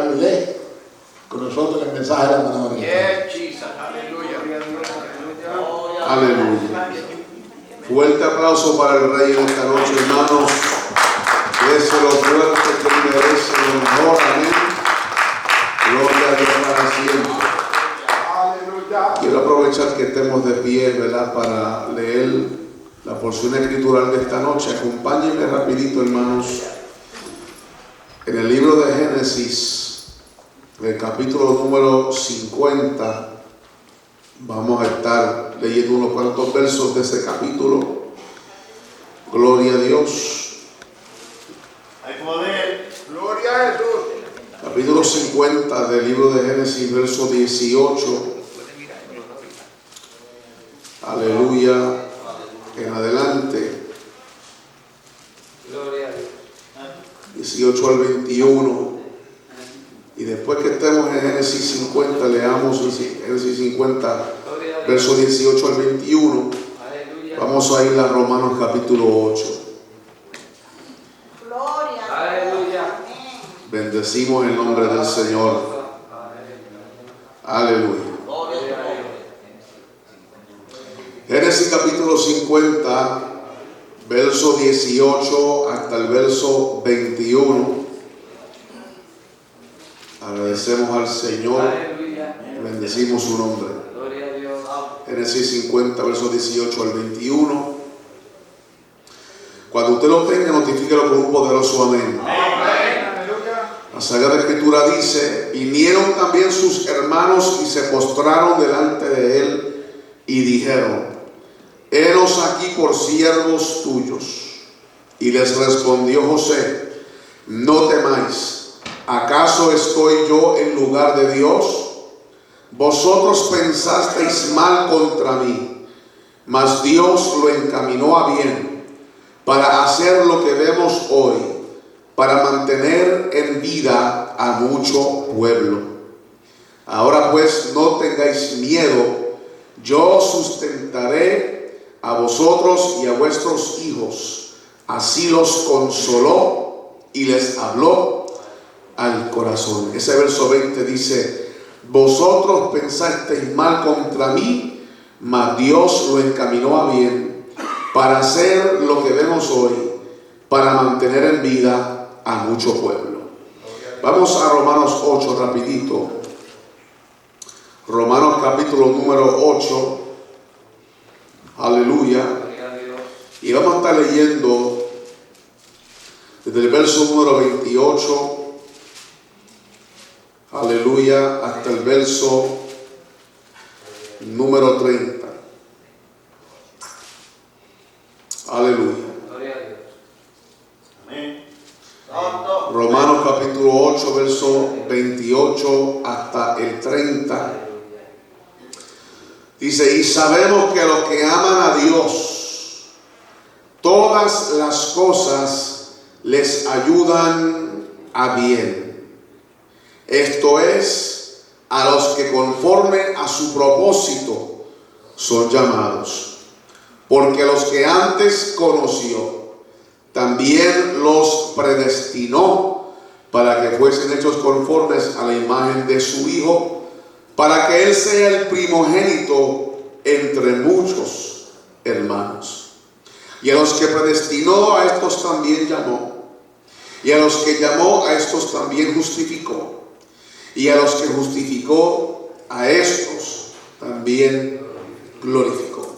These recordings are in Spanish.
Carlos lee con nosotros el mensaje de la mañana. Yes, Jesus. Aleluya. Aleluya. Fuerte aplauso para el Rey en esta noche, hermanos. Déselo fuerte que merece lo mejor. Amén. Gloria a Dios para siempre. Quiero aprovechar que estemos de pie, ¿verdad?, para leer la porción escritural de esta noche. Acompáñenme rapidito, hermanos, en el libro de Génesis, el capítulo número 50. Vamos a estar leyendo unos cuantos versos de ese capítulo. Gloria a Dios. Hay poder. Gloria a Jesús. Capítulo 50 del libro de Génesis, verso 18. Aleluya. En adelante. Gloria a Dios. 18 al 21. Y después que estemos en Génesis 50, leamos Génesis 50, verso 18 al 21. Vamos a ir a Romanos capítulo 8. Gloria. Aleluya. Bendecimos el nombre del Señor. Aleluya. Génesis capítulo 50, verso 18 hasta el verso 21. Agradecemos al Señor. Bendecimos su nombre. Gloria a Dios. Génesis 50, versos 18 al 21. Cuando usted lo tenga, notifíquelo con un poderoso amén. La Sagrada Escritura dice: vinieron también sus hermanos y se postraron delante de él y dijeron: henos aquí por siervos tuyos. Y les respondió José: no temáis. ¿Acaso estoy yo en lugar de Dios? Vosotros pensasteis mal contra mí, mas Dios lo encaminó a bien, para hacer lo que vemos hoy, para mantener en vida a mucho pueblo. Ahora pues no tengáis miedo, yo sustentaré a vosotros y a vuestros hijos. Así los consoló y les habló al corazón. Ese verso 20 dice: vosotros pensasteis mal contra mí, mas Dios lo encaminó a bien, para hacer lo que vemos hoy, para mantener en vida a mucho pueblo. Vamos a Romanos 8 rapidito. Romanos capítulo número 8. Aleluya. Y vamos a estar leyendo desde el verso número 28. Aleluya, hasta el verso número 30. Aleluya. Romanos capítulo 8, verso 28 hasta el 30. Dice: y sabemos que a los que aman a Dios, todas las cosas les ayudan a bien. Esto es, a los que conforme a su propósito son llamados. Porque los que antes conoció, también los predestinó para que fuesen hechos conformes a la imagen de su Hijo, para que Él sea el primogénito entre muchos hermanos. Y a los que predestinó, a estos también llamó. Y a los que llamó, a estos también justificó. Y a los que justificó, a estos también glorificó.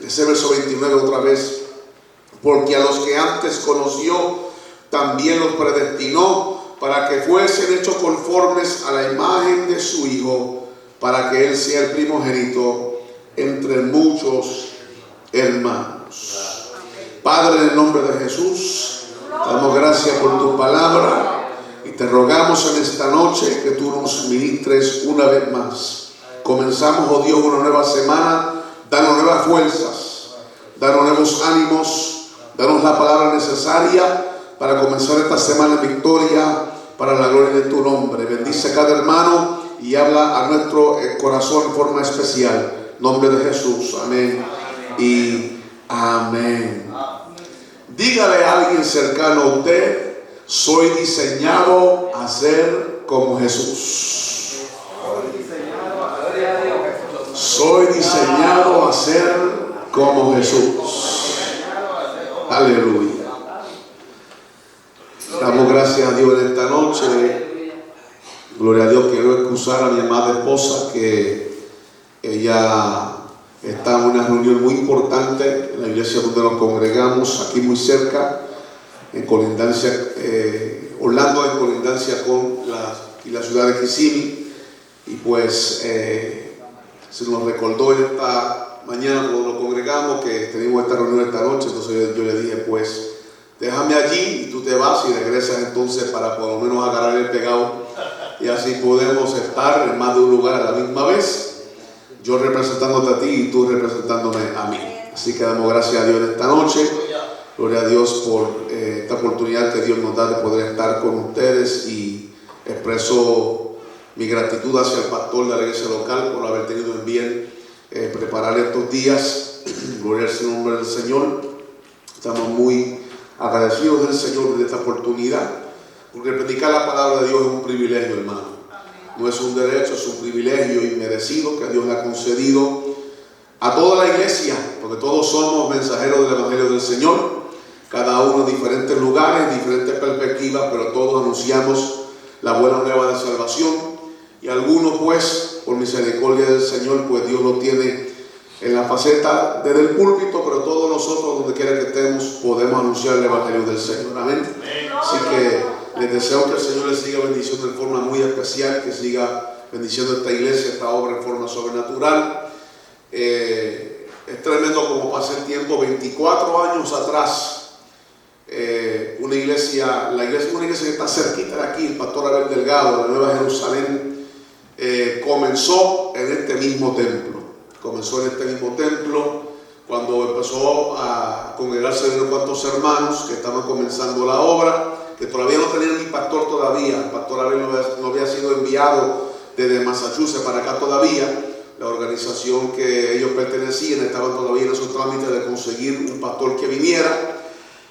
Ese verso 29 otra vez: porque a los que antes conoció, también los predestinó para que fuesen hechos conformes a la imagen de su Hijo, para que Él sea el primogénito entre muchos hermanos. Padre, en el nombre de Jesús, damos gracias por tu palabra. Y te rogamos en esta noche que tú nos ministres una vez más. Comenzamos, oh Dios, una nueva semana. Danos nuevas fuerzas, danos nuevos ánimos, danos la palabra necesaria para comenzar esta semana en victoria, para la gloria de tu nombre. Bendice a cada hermano y habla a nuestro corazón en forma especial. En nombre de Jesús, amén y amén. Dígale a alguien cercano a usted: soy diseñado a ser como Jesús. Gloria a Dios. Soy diseñado a ser como Jesús. Aleluya. Damos gracias a Dios en esta noche. Gloria a Dios. Quiero excusar a mi amada esposa, que ella está en una reunión muy importante en la iglesia donde nos congregamos, aquí muy cerca, en colindancia, Orlando, en colindancia con la ciudad de Kissimmee. Y pues se nos recordó en esta mañana cuando nos congregamos que teníamos esta reunión esta noche. Entonces yo le dije, pues déjame allí y tú te vas y regresas entonces para por lo menos agarrar el pegado, y así podemos estar en más de un lugar a la misma vez, yo representándote a ti y tú representándome a mí. Así que damos gracias a Dios en esta noche. Gloria a Dios por esta oportunidad que Dios nos da de poder estar con ustedes, y expreso mi gratitud hacia el pastor de la iglesia local por haber tenido en bien preparar estos días. Gloria al nombre del Señor. Estamos muy agradecidos del Señor de esta oportunidad, porque predicar la palabra de Dios es un privilegio, hermano. No es un derecho, es un privilegio inmerecido que Dios le ha concedido a toda la iglesia, porque todos somos mensajeros del Evangelio del Señor, cada uno en diferentes lugares, en diferentes perspectivas, pero todos anunciamos la buena nueva de salvación. Y algunos, pues, por misericordia del Señor, pues Dios lo tiene en la faceta desde el púlpito, pero todos nosotros, donde quiera que estemos, podemos anunciar el Evangelio del Señor. Amén. Así que les deseo que el Señor les siga bendiciendo de forma muy especial, que siga bendiciendo esta iglesia, esta obra en forma sobrenatural. Es tremendo como pasa el tiempo. 24 años atrás, una iglesia que está cerquita de aquí, el pastor Abel Delgado, de la Nueva Jerusalén, comenzó en este mismo templo. Comenzó en este mismo templo cuando empezó a congregarse unos cuantos hermanos que estaban comenzando la obra, que todavía no tenían ni pastor todavía. El pastor Abel no había sido enviado desde Massachusetts para acá todavía. La organización que ellos pertenecían estaban todavía en esos trámites de conseguir un pastor que viniera.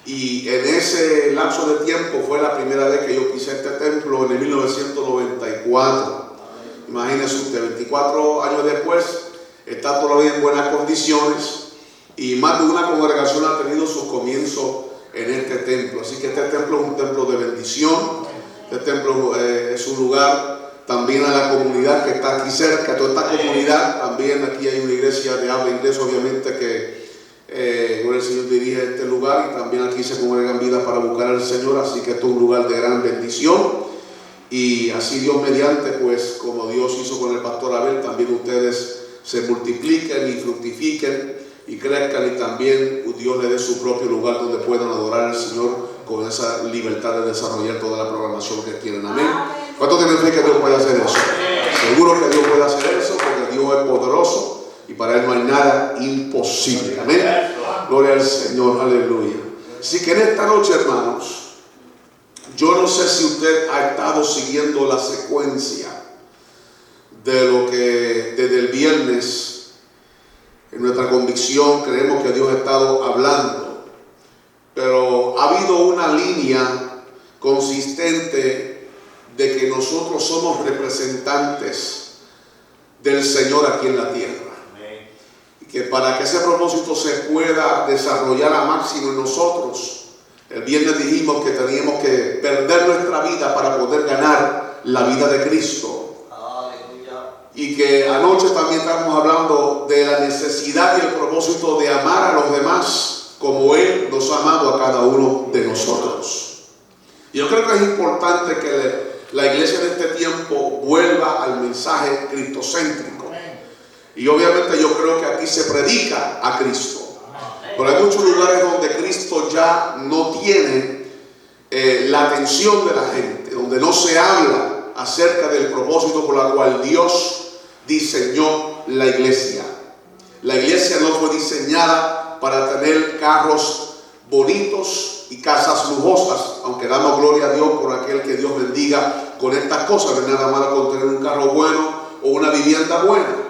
Y en ese lapso de tiempo fue la primera vez que yo pisé este templo, en el 1994. Imagínense usted, 24 años después, está todavía en buenas condiciones, y más de una congregación ha tenido sus comienzos en este templo. Así que este templo es un templo de bendición. Este templo es un lugar también a la comunidad que está aquí cerca, toda esta comunidad. También aquí hay una iglesia de habla inglesa, obviamente, que el Señor dirige este lugar, y también aquí se congregan vidas para buscar al Señor. Así que esto es un lugar de gran bendición. Y así Dios mediante, pues como Dios hizo con el pastor Abel, también ustedes se multipliquen y fructifiquen y crezcan, y también Dios le dé su propio lugar donde puedan adorar al Señor con esa libertad de desarrollar toda la programación que quieren. Amén. ¿Cuántos tienen fe que Dios puede hacer eso? Seguro que Dios puede hacer eso, porque Dios es poderoso y para Él no hay nada imposible. Amén. Gloria al Señor. Aleluya. Así que en esta noche, hermanos, yo no sé si usted ha estado siguiendo la secuencia de lo que desde el viernes, en nuestra convicción, creemos que Dios ha estado hablando, pero ha habido una línea consistente de que nosotros somos representantes del Señor aquí en la tierra. Y que para que ese propósito se pueda desarrollar a máximo en nosotros, el viernes dijimos que teníamos que perder nuestra vida para poder ganar la vida de Cristo. Y que anoche también estamos hablando de la necesidad y el propósito de amar a los demás como Él nos ha amado a cada uno de nosotros. Y yo creo que es importante que la iglesia de este tiempo vuelva al mensaje cristocéntrico. Y obviamente yo creo que aquí se predica a Cristo. Pero hay muchos lugares donde Cristo ya no tiene la atención de la gente, donde no se habla acerca del propósito por el cual Dios diseñó la iglesia. La iglesia no fue diseñada para tener carros bonitos y casas lujosas, aunque damos gloria a Dios por aquel que Dios bendiga con estas cosas. No hay nada malo con tener un carro bueno o una vivienda buena.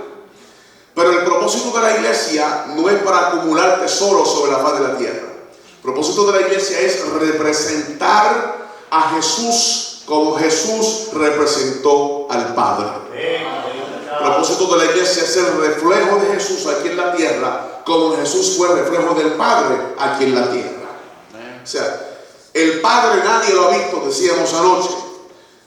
Pero el propósito de la iglesia no es para acumular tesoros sobre la faz de la tierra. El propósito de la iglesia es representar a Jesús como Jesús representó al Padre. El propósito de la iglesia es el reflejo de Jesús aquí en la tierra, como Jesús fue el reflejo del Padre aquí en la tierra. O sea, el Padre nadie lo ha visto, decíamos anoche,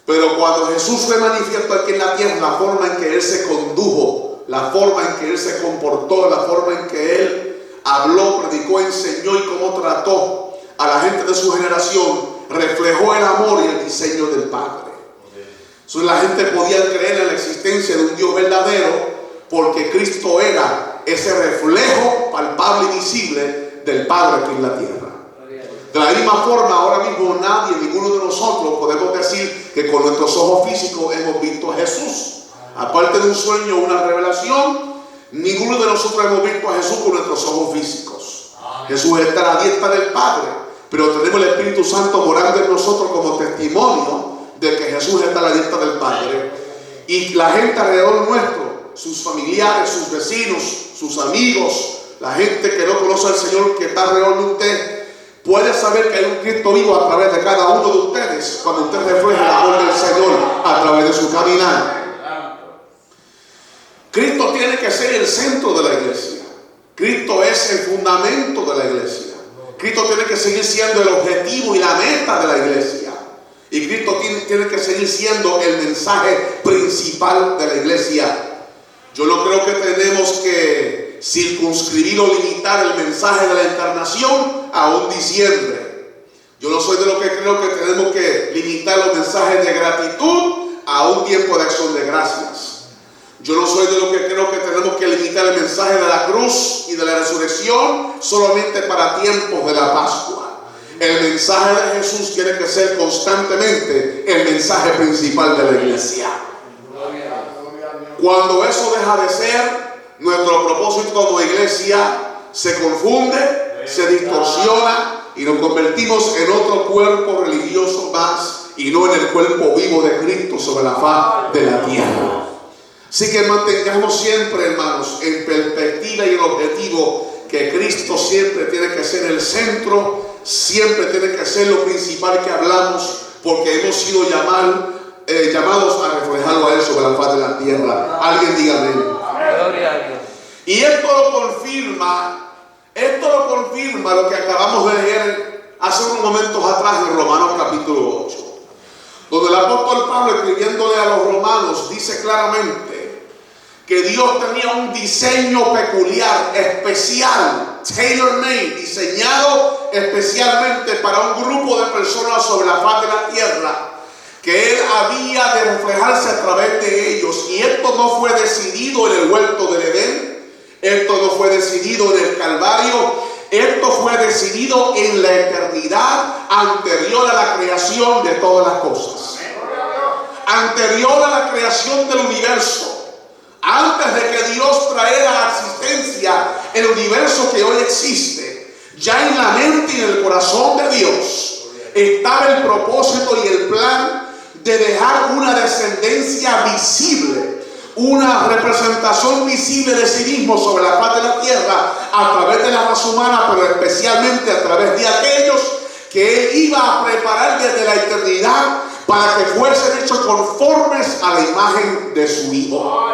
pero cuando Jesús fue manifiesto aquí en la tierra, la forma en que Él se condujo, la forma en que Él se comportó, la forma en que Él habló, predicó, enseñó y cómo trató a la gente de su generación, reflejó el amor y el diseño del Padre. Entonces la gente podía creer en la existencia de un Dios verdadero porque Cristo era ese reflejo palpable y visible del Padre aquí en la tierra. De la misma forma, ahora mismo nadie, ninguno de nosotros podemos decir que con nuestros ojos físicos hemos visto a Jesús. Aparte de un sueño o una revelación, ninguno de nosotros hemos visto a Jesús con nuestros ojos físicos. Jesús está a la diestra del Padre, pero tenemos el Espíritu Santo morando en nosotros como testimonio de que Jesús está a la diestra del Padre. Y la gente alrededor nuestro, sus familiares, sus vecinos, sus amigos, la gente que no conoce al Señor que está alrededor de usted, puede saber que hay un Cristo vivo a través de cada uno de ustedes cuando usted refleja el amor del Señor a través de su caminar. Cristo tiene que ser el centro de la iglesia. Cristo es el fundamento de la iglesia. Cristo tiene que seguir siendo el objetivo y la meta de la iglesia. Y Cristo tiene que seguir siendo el mensaje principal de la iglesia. Yo no creo que tenemos que circunscribir o limitar el mensaje de la encarnación a un diciembre. Yo no soy de los que creo que tenemos que limitar los mensajes de gratitud a un tiempo de acción de gracias. Yo no soy de los que creo que tenemos que limitar el mensaje de la cruz y de la resurrección solamente para tiempos de la Pascua. El mensaje de Jesús tiene que ser constantemente el mensaje principal de la iglesia. Cuando eso deja de ser, nuestro propósito como iglesia se confunde, se distorsiona y nos convertimos en otro cuerpo religioso más y no en el cuerpo vivo de Cristo sobre la faz de la tierra. Así que mantengamos siempre, hermanos, en perspectiva y en objetivo que Cristo siempre tiene que ser el centro, siempre tiene que ser lo principal que hablamos, porque hemos sido llamados a reflejarlo a Él sobre la faz de la tierra. Alguien diga amén. Gloria a Dios. Y esto lo confirma lo que acabamos de leer hace unos momentos atrás en Romanos capítulo 8, donde el apóstol Pablo, escribiéndole a los romanos, dice claramente que Dios tenía un diseño peculiar, especial, tailor-made, diseñado especialmente para un grupo de personas sobre la faz de la tierra, que Él había de reflejarse a través de ellos. Y esto no fue decidido en el huerto del Edén, esto no fue decidido en el Calvario, esto fue decidido en la eternidad anterior a la creación de todas las cosas, anterior a la creación del universo. Antes de que Dios trajera a existencia el universo que hoy existe, ya en la mente y en el corazón de Dios estaba el propósito y el plan de dejar una descendencia visible, una representación visible de sí mismo sobre la faz de la tierra a través de la raza humana, pero especialmente a través de aquellos que Él iba a preparar desde la eternidad para que fuesen hechos conformes a la imagen de su Hijo.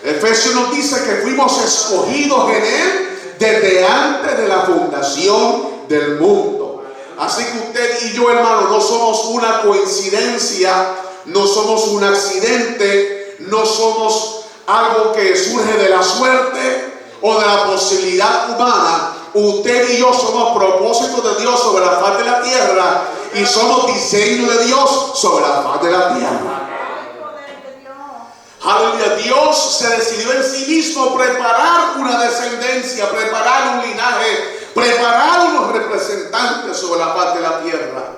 Efesios nos dice que fuimos escogidos en Él desde antes de la fundación del mundo. Así que usted y yo, hermano, no somos una coincidencia, no somos un accidente, no somos algo que surge de la suerte o de la posibilidad humana. Usted y yo somos propósito de Dios sobre la faz de la tierra y somos diseño de Dios sobre la faz de la tierra. Aleluya. Dios se decidió en sí mismo preparar una descendencia, preparar un linaje, preparar unos representantes sobre la faz de la tierra.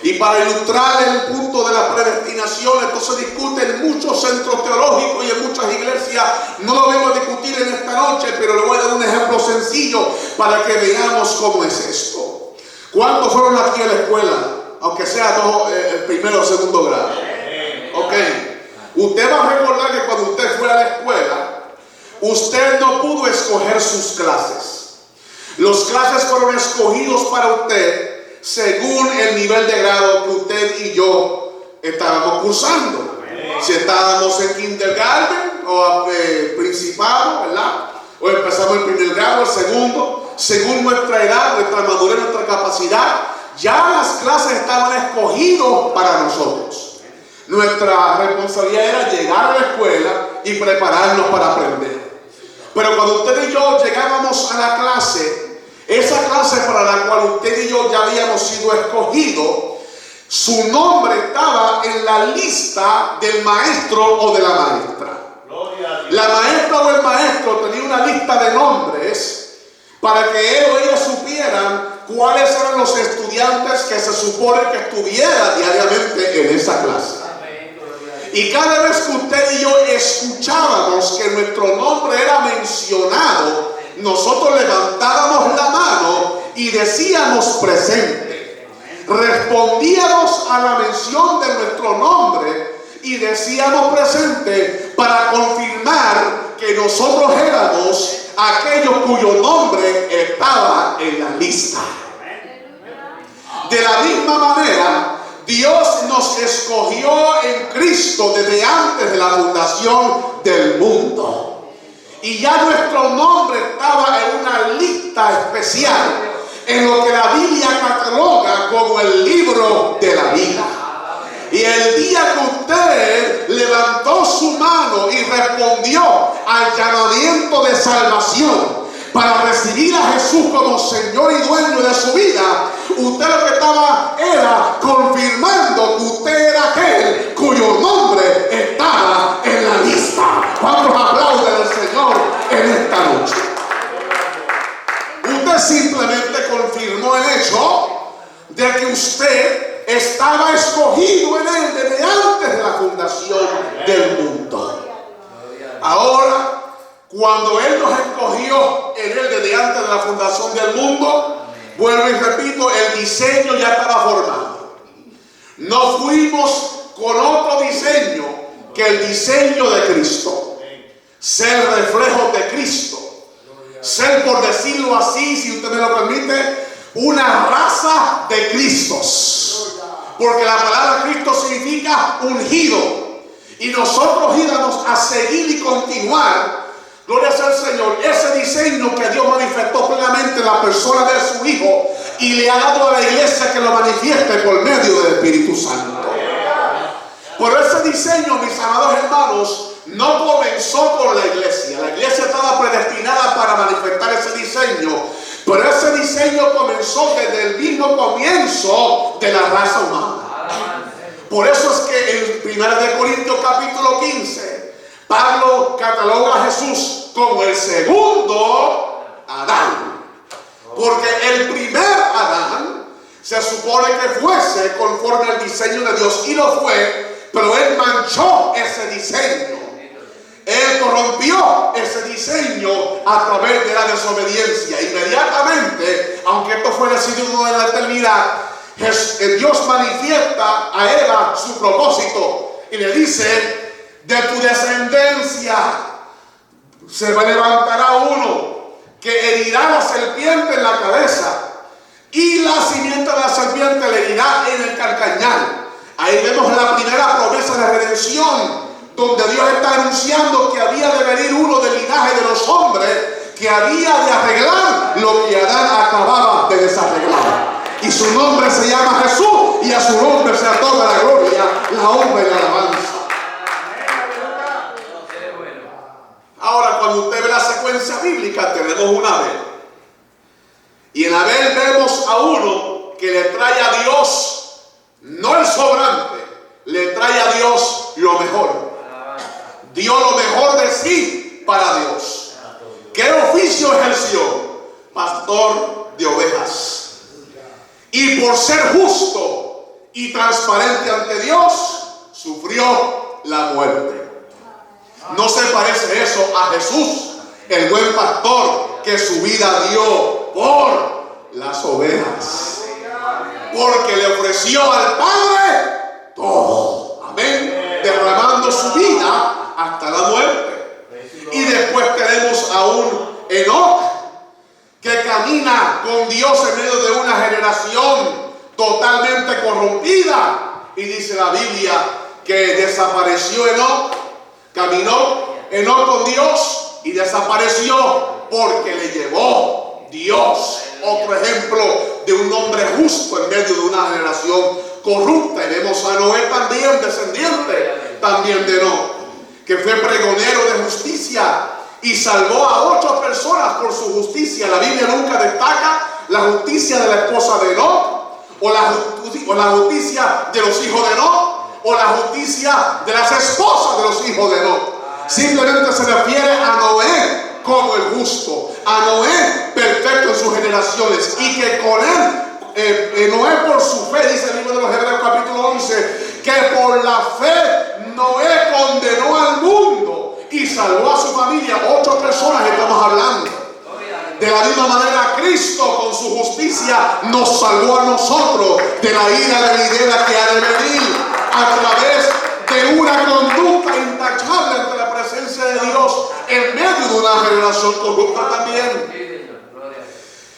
Y para ilustrar el punto de la predestinación, esto se discute en muchos centros teológicos y en muchas iglesias. No lo vengo a discutir en esta noche, pero le voy a dar un ejemplo sencillo para que veamos cómo es esto. ¿Cuántos fueron aquí a la escuela? Aunque sea primero o segundo grado. Ok. Usted va a recordar que cuando usted fue a la escuela, usted no pudo escoger sus clases. Los clases fueron escogidos para usted según el nivel de grado que usted y yo estábamos cursando. Si estábamos en kindergarten o principado, ¿verdad? O empezamos el primer grado, el segundo, según nuestra edad, nuestra madurez, nuestra capacidad, ya las clases estaban escogidas para nosotros. Nuestra responsabilidad era llegar a la escuela y prepararnos para aprender. Pero cuando usted y yo llegábamos a la clase, esa clase para la cual usted y yo ya habíamos sido escogidos, su nombre estaba en la lista del maestro o de la maestra. La maestra o el maestro tenía una lista de nombres para que él o ella supieran cuáles eran los estudiantes que se supone que estuviera diariamente en esa clase. Y cada vez que usted y yo escuchábamos que nuestro nombre era mencionado, nosotros levantábamos la mano y decíamos presente. Respondíamos a la mención de nuestro nombre y decíamos presente para confirmar que nosotros éramos aquellos cuyo nombre estaba en la lista. De la misma manera, Dios nos escogió en Cristo desde antes de la fundación del mundo. Y ya nuestro nombre estaba en una lista especial, en lo que la Biblia cataloga como el libro de la vida. Y el día que usted levantó su mano y respondió al llamamiento de salvación para recibir a Jesús como Señor y dueño de su vida, usted lo que estaba era confirmando que usted era aquel cuyo nombre estaba en la lista. ¿Cuántos aplauden al Señor en esta noche? Usted simplemente confirmó el hecho de que usted estaba escogido en Él desde antes de la fundación del mundo. Ahora, cuando Él nos escogió en Él desde antes de la fundación del mundo, vuelvo y repito, el diseño ya estaba formado. No fuimos con otro diseño que el diseño de Cristo. Ser reflejo de Cristo. Ser, por decirlo así, si usted me lo permite, una raza de Cristos. Porque la palabra Cristo significa ungido. Y nosotros íbamos a seguir y continuar, gloria sea al Señor, ese diseño que Dios manifestó plenamente en la persona de su Hijo y le ha dado a la iglesia que lo manifieste por medio del Espíritu Santo. Por ese diseño, mis amados hermanos, no comenzó con la iglesia. La iglesia estaba predestinada para manifestar ese diseño, pero ese diseño comenzó desde el mismo comienzo de la raza humana. Por eso es que en 1 Corintios capítulo 15, Pablo cataloga a Jesús como el segundo Adán. Porque el primer Adán se supone que fuese conforme al diseño de Dios, y lo fue, pero él manchó ese diseño. Él corrompió ese diseño a través de la desobediencia. Inmediatamente, aunque esto fue decidido en la eternidad, Dios manifiesta a Eva su propósito y le dice: de tu descendencia se levantará uno que herirá a la serpiente en la cabeza, y la simiente de la serpiente le herirá en el calcañar. Ahí vemos la primera promesa de redención, donde Dios está anunciando que había de venir uno del linaje de los hombres que había de arreglar lo que Adán acababa de desarreglar. Y su nombre se llama Jesús, y a su nombre sea toda la gloria, la honra y la alabanza. Ahora, cuando usted ve la secuencia bíblica, tenemos un Abel. Y en Abel vemos a uno que le trae a Dios, no el sobrante, le trae a Dios lo mejor. Dio lo mejor de sí para Dios. ¿Qué oficio ejerció? Pastor de ovejas. Y por ser justo y transparente ante Dios, sufrió la muerte. ¿No se parece eso a Jesús, el buen pastor que su vida dio por las ovejas? Porque le ofreció al Padre todo. Amén. Derramando su vida hasta la muerte. Y después tenemos a un Enoc que camina con Dios en medio de una generación totalmente corrompida. Y dice la Biblia que desapareció Enoc, caminó Enoc con Dios y desapareció porque le llevó Dios. Otro ejemplo de un hombre justo en medio de una generación corrupta. Y vemos a Noé también, descendiente también de Enoc, que fue pregonero de justicia y salvó a 8 personas por su justicia. La Biblia nunca destaca la justicia de la esposa de Enoc, o la justicia de los hijos de Enoc, o la justicia de las esposas de los hijos de Enoc. Simplemente se refiere a Noé como el justo, a Noé perfecto en sus generaciones, y que con él, Noé por su fe, dice el libro de los Hebreos capítulo 11, que por la fe Noé condenó al mundo y salvó a su familia. 8 personas estamos hablando. De la misma manera, Cristo con su justicia nos salvó a nosotros de la ira venidera que ha de venir a través de una conducta intachable ante la presencia de Dios en medio de una generación corrupta también.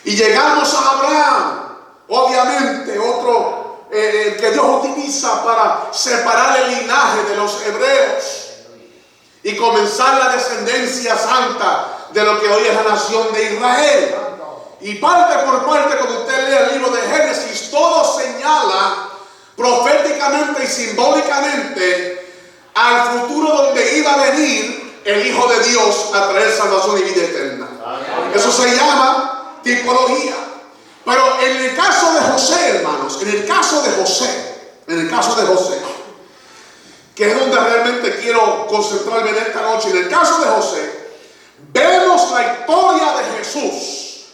Y llegamos a Abraham, obviamente otro que Dios utiliza para separar el linaje de los hebreos y comenzar la descendencia santa de lo que hoy es la nación de Israel. Y parte por parte, cuando usted lee el libro de Génesis, todo señala proféticamente y simbólicamente al futuro donde iba a venir el Hijo de Dios a traer salvación y vida eterna. Eso se llama tipología. Pero en el caso de José, hermanos, en el caso de José, que es donde realmente quiero concentrarme en esta noche, en el caso de José, vemos la historia de Jesús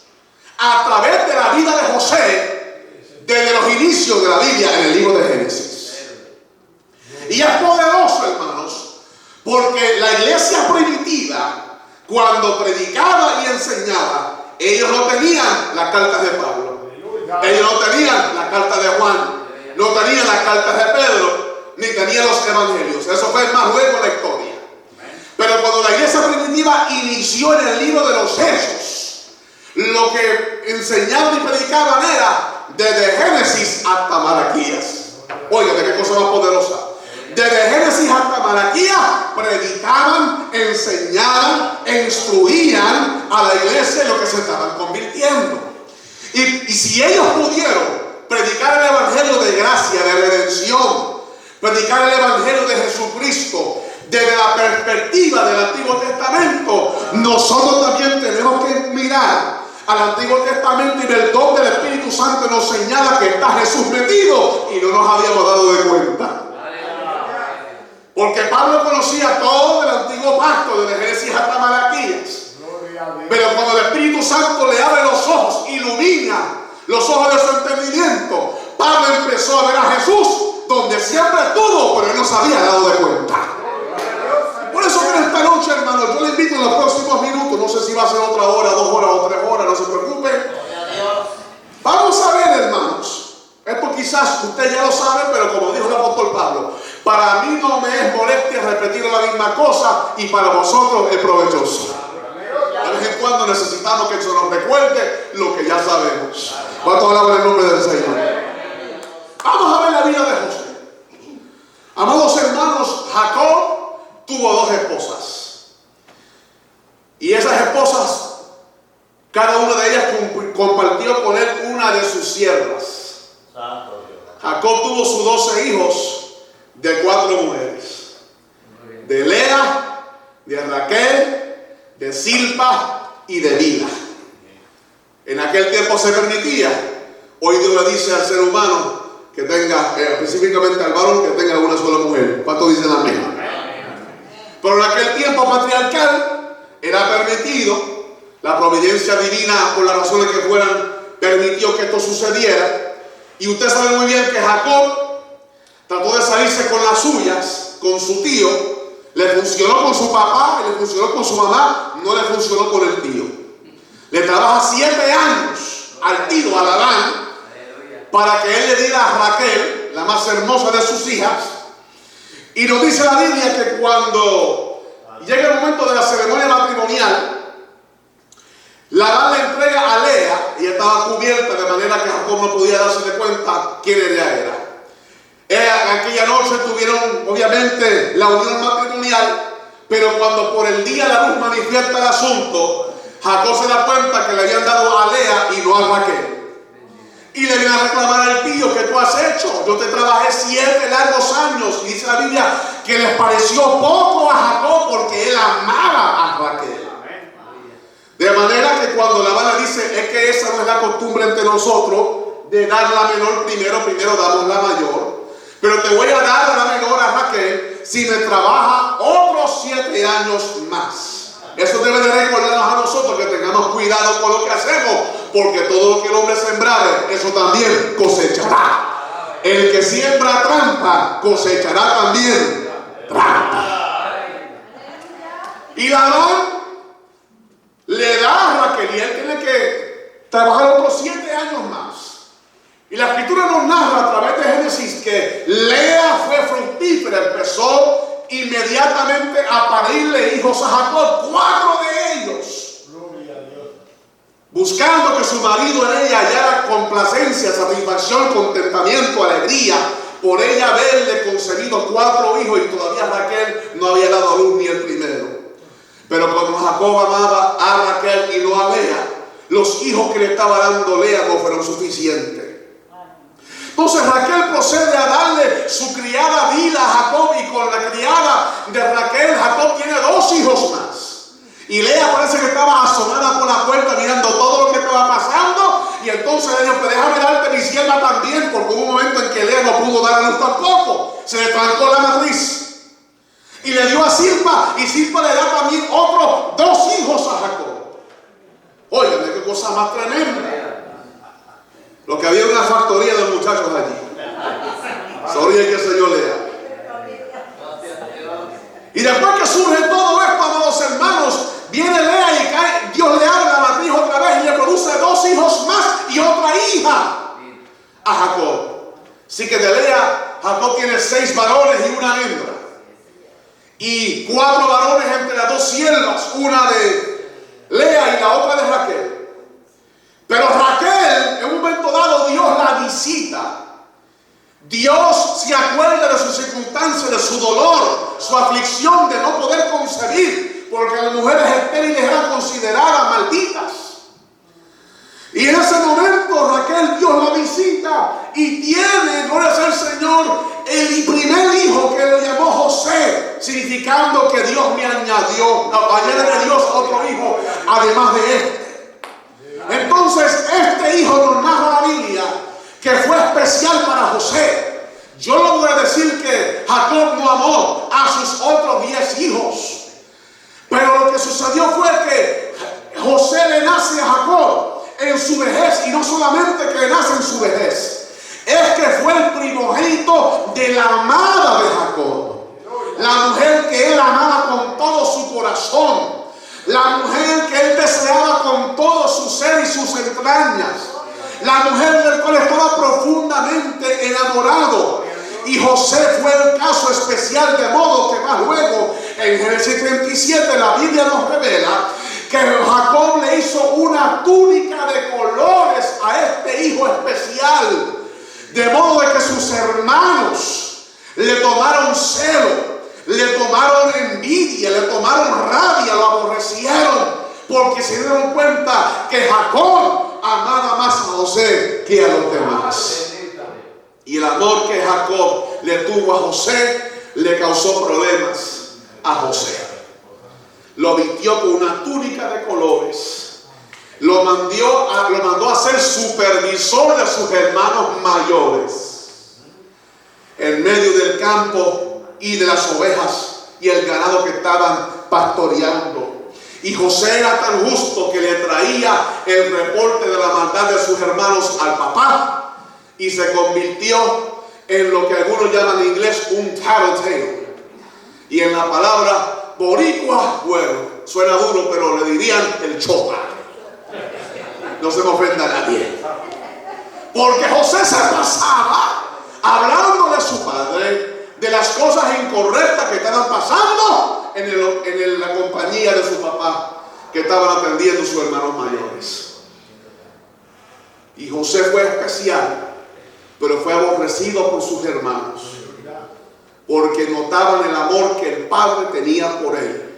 a través de la vida de José desde los inicios de la Biblia en el libro de Génesis. Y es poderoso, hermanos, porque la iglesia primitiva, cuando predicaba y enseñaba, ellos no tenían las cartas de Pablo, ellos no tenían la carta de Juan, no tenían las cartas de Pedro, ni tenían los evangelios. Eso fue más luego en la historia. Pero cuando la iglesia primitiva inició en el libro de los Hechos, lo que enseñaban y predicaban era desde Génesis hasta Malaquías. Oiga, ¿de qué cosa más poderosa? Desde Génesis hasta Malaquías predicaban, enseñaban e instruían a la iglesia en lo que se estaban convirtiendo. Y si ellos pudieron predicar el evangelio de gracia, de redención, predicar el evangelio de Jesucristo desde la perspectiva del Antiguo Testamento, nosotros también tenemos que mirar al Antiguo Testamento y ver dónde el Espíritu Santo nos señala que está Jesús metido y no nos habíamos dado de cuenta. Porque Pablo conocía todo el Antiguo Pacto, desde Génesis hasta Malaquías. Pero cuando el Espíritu Santo le abre los ojos, ilumina los ojos de su entendimiento, Pablo empezó a ver a Jesús donde siempre estuvo, pero él no se había dado de cuenta. Por eso que en esta noche, hermano, yo le invito en los próximos minutos, no sé si va a ser otra hora, 2 horas o 3 horas, no se preocupe. Vamos a ver, hermanos. Esto quizás usted ya lo sabe, pero como dijo el apóstol Pablo, para mí no me es molestia repetir la misma cosa y para vosotros es provechoso. De vez en cuando necesitamos que se nos recuerde lo que ya sabemos. ¿Cuántos alaban el nombre del Señor? Vamos a ver la vida de José. Amados hermanos, Jacob tuvo 2 esposas. Y esas esposas, cada una de ellas compartió con él una de sus siervas. Jacob tuvo sus 12 hijos de 4 mujeres. De Lea, de Raquel, de Silpa y de Bila. En aquel tiempo se permitía. Hoy Dios le dice al ser humano que tenga, específicamente al varón, que tenga una sola mujer. ¿Cuántos dicen amén? Pero en aquel tiempo patriarcal era permitido. La providencia divina, por las razones que fueran, permitió que esto sucediera. Y usted sabe muy bien que Jacob trató de salirse con las suyas, con su tío. Le funcionó con su papá, le funcionó con su mamá, no le funcionó con el tío. Le trabaja 7 años al tío, a Labán, para que él le diera a Raquel, la más hermosa de sus hijas. Y nos dice la Biblia que cuando llega el momento de la ceremonia matrimonial, Labán le entrega a Lea, y estaba cubierta de manera que Jacob no podía darse de cuenta quién ella era. Aquella noche tuvieron obviamente la unión matrimonial, pero cuando por el día la luz manifiesta el asunto, Jacob se da cuenta que le habían dado a Lea y no a Raquel. Y le viene a reclamar al tío: ¿qué tú has hecho? Yo te trabajé 7 largos años. Y dice la Biblia que les pareció poco a Jacob porque él amaba a Raquel. De manera que cuando Labán le dice: es que esa no es la costumbre entre nosotros de dar la menor primero damos la mayor, pero te voy a dar a la menor a Raquel si me trabaja otros 7 años más. Eso debe de recordarnos a nosotros que tengamos cuidado con lo que hacemos, porque todo lo que el hombre sembrare, eso también cosechará. El que siembra trampa, cosechará también trampa. Y Labán le da a Raquel y él tiene que trabajar otros 7 años más. Y la escritura nos narra a través de Génesis que Lea fue fructífera, empezó inmediatamente a parirle hijos a Jacob, 4 de ellos, buscando que su marido en ella hallara complacencia, satisfacción, contentamiento, alegría, por ella haberle concebido 4 hijos, y todavía Raquel no había dado a luz ni el primero. Pero como Jacob amaba a Raquel y no a Lea, los hijos que le estaba dando Lea no fueron suficientes. Entonces Raquel procede a darle su criada Bila a Jacob, y con la criada de Raquel Jacob tiene 2 hijos más. Y Lea parece que estaba asomada por la puerta mirando todo lo que estaba pasando, y entonces le dijo: pues déjame darte mi sierva también, porque hubo un momento en que Lea no pudo dar a luz tampoco, se le trancó la matriz. Y le dio a Zilpa, y Zilpa le da también otros 2 hijos a Jacob. Óigame, qué cosa más tremenda. Lo que había una factoría de muchachos allí. Sorry, que se yo Lea. Y después que surge todo esto, amados hermanos, viene Lea y cae, Dios le abre la matriz otra vez y le produce 2 hijos más y otra hija a Jacob. Así que de Lea, Jacob tiene 6 varones y una hembra. Y 4 varones entre las 2 siervas, una de Lea y la otra de Raquel. Pero Raquel, en un momento dado, Dios la visita. Dios se acuerda de sus circunstancias, de su dolor, su aflicción de no poder concebir, porque las mujeres estériles eran consideradas malditas. Y en ese momento Raquel, Dios la visita y tiene, gloria sea el Señor, el primer hijo, que lo llamó José, significando que Dios me añadió, añade Dios otro hijo, además de este. Entonces este hijo nos narra la Biblia que fue especial para José. Yo no voy a decir que Jacob no amó a sus otros 10 hijos, pero lo que sucedió fue que José le nace a Jacob en su vejez, y no solamente que le nace en su vejez, es que fue el primogénito de la amada de Jacob, la mujer que él amaba con todo su corazón, la mujer que él deseaba con todo su ser y sus entrañas, la mujer del cual estaba profundamente enamorado. Y José fue el caso especial, de modo que más luego en Génesis 37 la Biblia nos revela que Jacob le hizo una túnica de colores a este hijo especial, de modo de que sus hermanos le tomaron celo, le tomaron envidia, le tomaron rabia, lo aborrecieron, porque se dieron cuenta que Jacob amaba más a José que a los demás. Y el amor que Jacob le tuvo a José le causó problemas a José. Lo vistió con una túnica de colores, lo mandó a ser supervisor de sus hermanos mayores, en medio del campo y de las ovejas y el ganado que estaban pastoreando. Y José era tan justo que le traía el reporte de la maldad de sus hermanos al papá, y se convirtió en lo que algunos llaman en inglés un tattletale. Y en la palabra boricua, bueno, suena duro, pero le dirían el chopa. No se me ofenda a nadie. Porque José se pasaba hablando de su padre, de las cosas incorrectas que estaban pasando en la compañía de su papá, que estaban atendiendo sus hermanos mayores. Y José fue especial, pero fue aborrecido por sus hermanos, porque notaban el amor que el padre tenía por él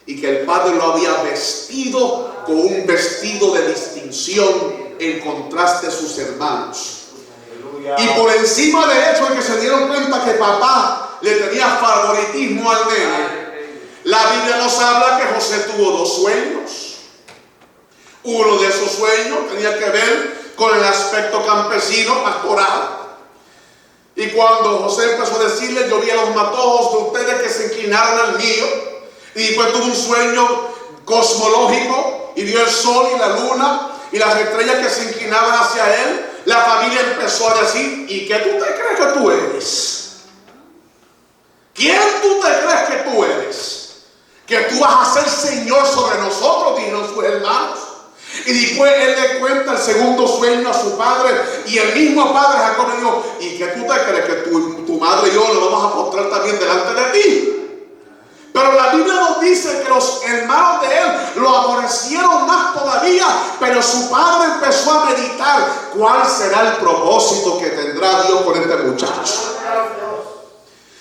y que el padre lo había vestido con un vestido de distinción en contraste a sus hermanos. Y por encima del hecho de que se dieron cuenta que papá le tenía favoritismo al nene, la Biblia nos habla que José tuvo 2 sueños. Uno de esos sueños tenía que ver con el aspecto campesino, pastoral. Y cuando José empezó a decirle: yo vi a los matojos de ustedes que se inclinaron al mío. Y después tuvo un sueño cosmológico y vio el sol y la luna y las estrellas que se inclinaban hacia él. La familia empezó a decir: ¿y qué tú te crees que tú eres? ¿Quién tú te crees que tú eres? Que tú vas a ser Señor sobre nosotros, dijeron sus hermanos. Y después él le cuenta el segundo sueño a su padre, y el mismo padre Jacob le dijo: ¿y qué tú te crees que tu madre y yo lo vamos a postrar también delante de ti? Pero la Biblia nos dice que los hermanos de él lo aborrecieron más todavía, pero su padre empezó a meditar cuál será el propósito que tendrá Dios con este muchacho.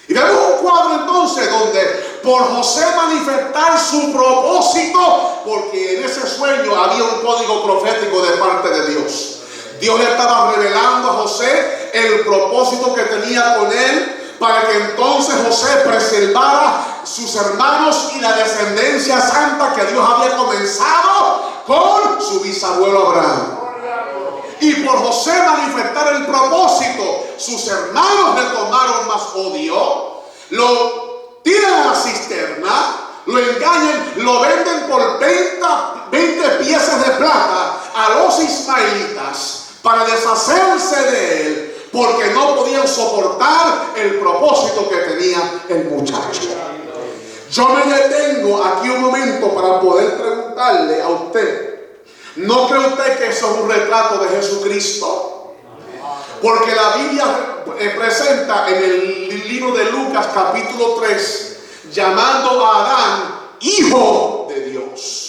Y vemos un cuadro entonces donde por José manifestar su propósito, porque en ese sueño había un código profético de parte de Dios. Dios le estaba revelando a José el propósito que tenía con él, para que entonces José preservara sus hermanos y la descendencia santa que Dios había comenzado con su bisabuelo Abraham. Y por José manifestar el propósito, sus hermanos le tomaron más odio, lo tiran a la cisterna, lo engañan, lo venden por 20 piezas de plata a los ismaelitas para deshacerse de él, porque no podían soportar el propósito que tenía el muchacho. Yo me detengo aquí un momento para poder preguntarle a usted: ¿no cree usted que eso es un retrato de Jesucristo? Porque la Biblia presenta en el libro de Lucas capítulo 3, llamando a Adán hijo de Dios.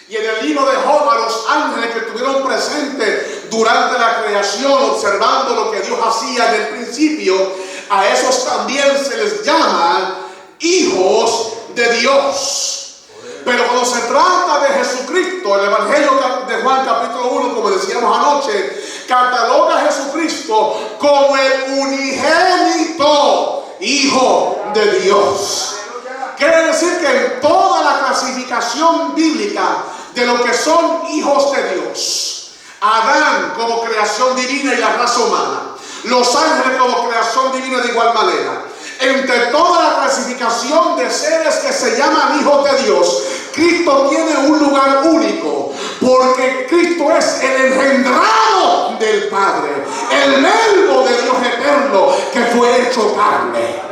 Y en el libro de Job, a los ángeles que estuvieron presentes durante la creación, observando lo que Dios hacía en el principio, a esos también se les llama hijos de Dios. Pero cuando se trata de Jesucristo, el Evangelio de Juan capítulo 1, como decíamos anoche, cataloga a Jesucristo como el unigénito Hijo de Dios. Quiere decir que en toda la clasificación bíblica de lo que son hijos de Dios, Adán como creación divina y la raza humana, los ángeles como creación divina de igual manera, entre toda la clasificación de seres que se llaman hijos de Dios, Cristo tiene un lugar único, porque Cristo es el engendrado del Padre, el verbo de Dios eterno que fue hecho carne.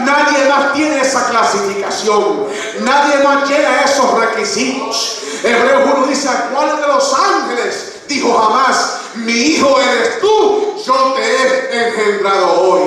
Nadie más tiene esa clasificación, nadie más llena esos requisitos. Hebreos 1 dice: ¿a cuál de los ángeles dijo jamás: mi hijo eres tú, yo te he engendrado hoy?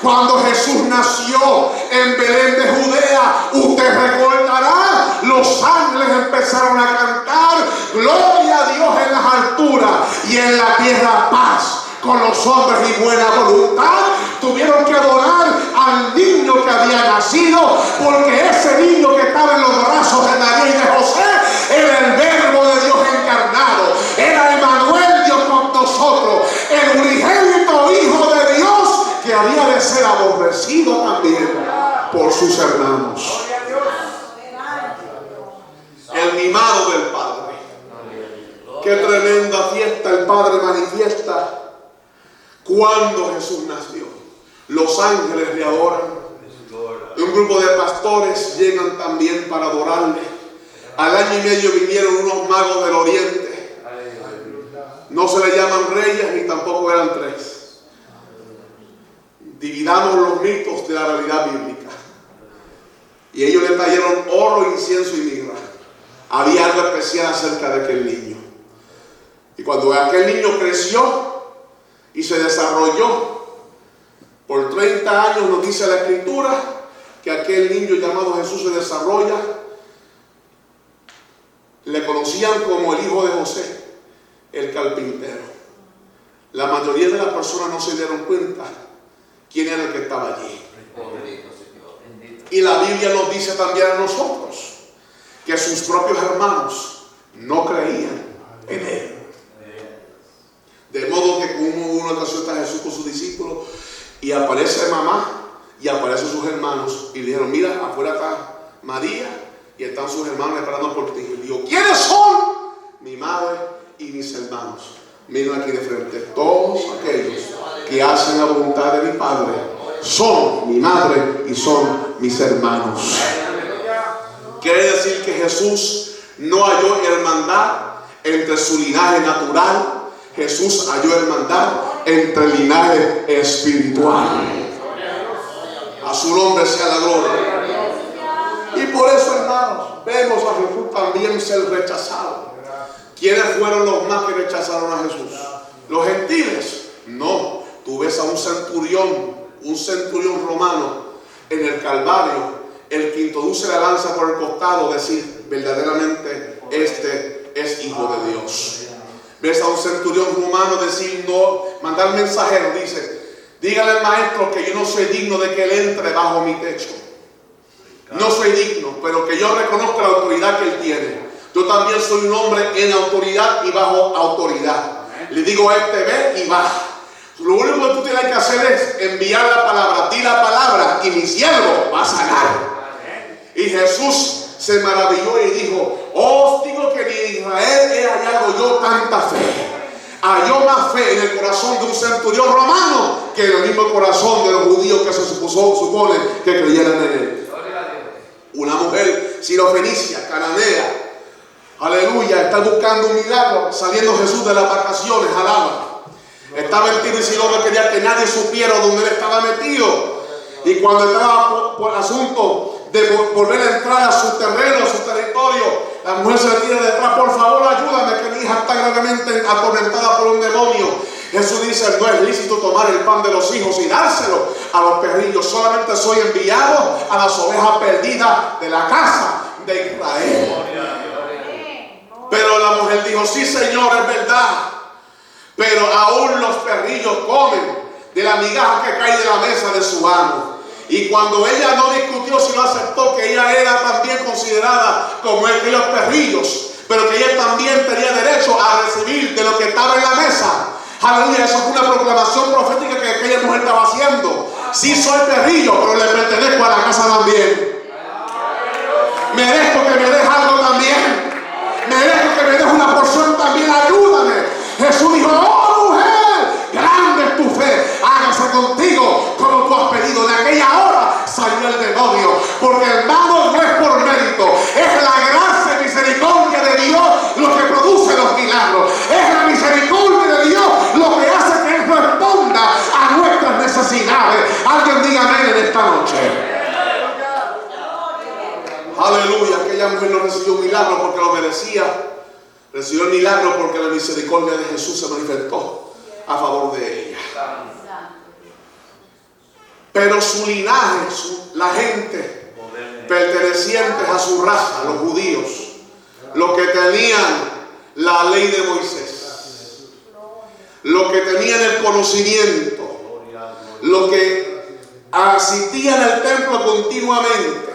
Cuando Jesús nació en Belén de Judea, usted recordará, los ángeles empezaron a cantar: gloria a Dios en las alturas y en la tierra paz con los hombres y buena voluntad. Tuvieron que adorar al niño que había nacido, porque ese niño que estaba en los brazos de María y de José era el verbo de Dios encarnado, era Emmanuel, Dios con nosotros, el unigénito Hijo de Dios, que había de ser aborrecido también por sus hermanos. El mimado del Padre. Qué tremenda fiesta el Padre manifiesta cuando Jesús nació. Los ángeles le adoran. Un grupo de pastores llegan también para adorarle. Al año y medio vinieron unos magos del oriente. No se le llaman reyes ni tampoco eran 3. Dividamos los mitos de la realidad bíblica. Y ellos le trajeron oro, incienso y mirra. Había algo especial acerca de aquel niño. Y cuando aquel niño creció y se desarrolló, por 30 años nos dice la Escritura que aquel niño llamado Jesús se desarrolla. Le conocían como el hijo de José, el carpintero. la mayoría de las personas no se dieron cuenta quién era el que estaba allí. Y la Biblia nos dice también a nosotros que sus propios hermanos no creían en él. De modo que hubo una ocasión está Jesús con sus discípulos y aparece mamá y aparecen sus hermanos y le dijeron: mira, afuera está María y están sus hermanos esperando por ti. Y dijo: ¿quiénes son? Mi madre y mis hermanos. Miren aquí de frente: todos aquellos que hacen la voluntad de mi Padre son mi madre y son mis hermanos. Quiere decir que Jesús no halló hermandad entre su linaje natural. Jesús halló hermandad entre el linaje espiritual. A su nombre sea la gloria. Y por eso, hermanos, vemos a Jesús también ser rechazado. ¿Quiénes fueron los más que rechazaron a Jesús? ¿Los gentiles? No. Tú ves a un centurión romano en el Calvario, el que introduce la lanza por el costado, decir: verdaderamente este es hijo de Dios. Ves a un centurión romano decir, no, mandar mensajero, dice: dígale al maestro que yo no soy digno de que él entre bajo mi techo. No soy digno, pero que yo reconozca la autoridad que él tiene. Yo también soy un hombre en autoridad y bajo autoridad. Le digo a este: ve y va. Lo único que tú tienes que hacer es enviar la palabra. Di la palabra y mi siervo va a sanar. Y Jesús se maravilló y dijo: os digo que ni en Israel he hallado yo tanta fe. Halló más fe en el corazón de un centurión romano que en el mismo corazón de los judíos que se supone que creyeran en él. Una mujer sirofenicia, cananea, aleluya, está buscando un milagro. Saliendo Jesús de las vacaciones, alaba. Estaba en Tiro y Sidón, no quería que nadie supiera dónde él estaba metido. Y cuando estaba por asunto de volver a entrar a su terreno, a su territorio, la mujer se le tira detrás: por favor, ayúdame, que mi hija está gravemente atormentada por un demonio. Jesús dice: no es lícito tomar el pan de los hijos y dárselo a los perrillos. Solamente soy enviado a las ovejas perdidas de la casa de Israel. Pero la mujer dijo: sí, Señor, es verdad, pero aún los perrillos comen de la migaja que cae de la mesa de su amo. Y cuando ella no discutió, sino aceptó que ella era también considerada como aquellos perrillos, pero que ella también tenía derecho a recibir de lo que estaba en la mesa. Aleluya, eso fue una proclamación profética que aquella mujer estaba haciendo. Sí, soy perrillo, pero le pertenezco a la casa también. Merezco que me des algo también. Merezco que me des una porción también. Ayúdame. Jesús dijo: oh mujer, grande es tu fe, hágase contigo como tú has pedido. En aquella hora salió el demonio, porque hermano, no es por mérito, es la gracia y misericordia de Dios lo que produce los milagros. Es la misericordia de Dios lo que hace que Él responda a nuestras necesidades. Alguien diga amén en esta noche. Aleluya. Aquella mujer no recibió un milagro porque lo merecía. Recibió el milagro porque la misericordia de Jesús se manifestó a favor de ella. Pero su linaje, la gente pertenecientes a su raza, los judíos, los que tenían la ley de Moisés, los que tenían el conocimiento, los que asistían al templo continuamente,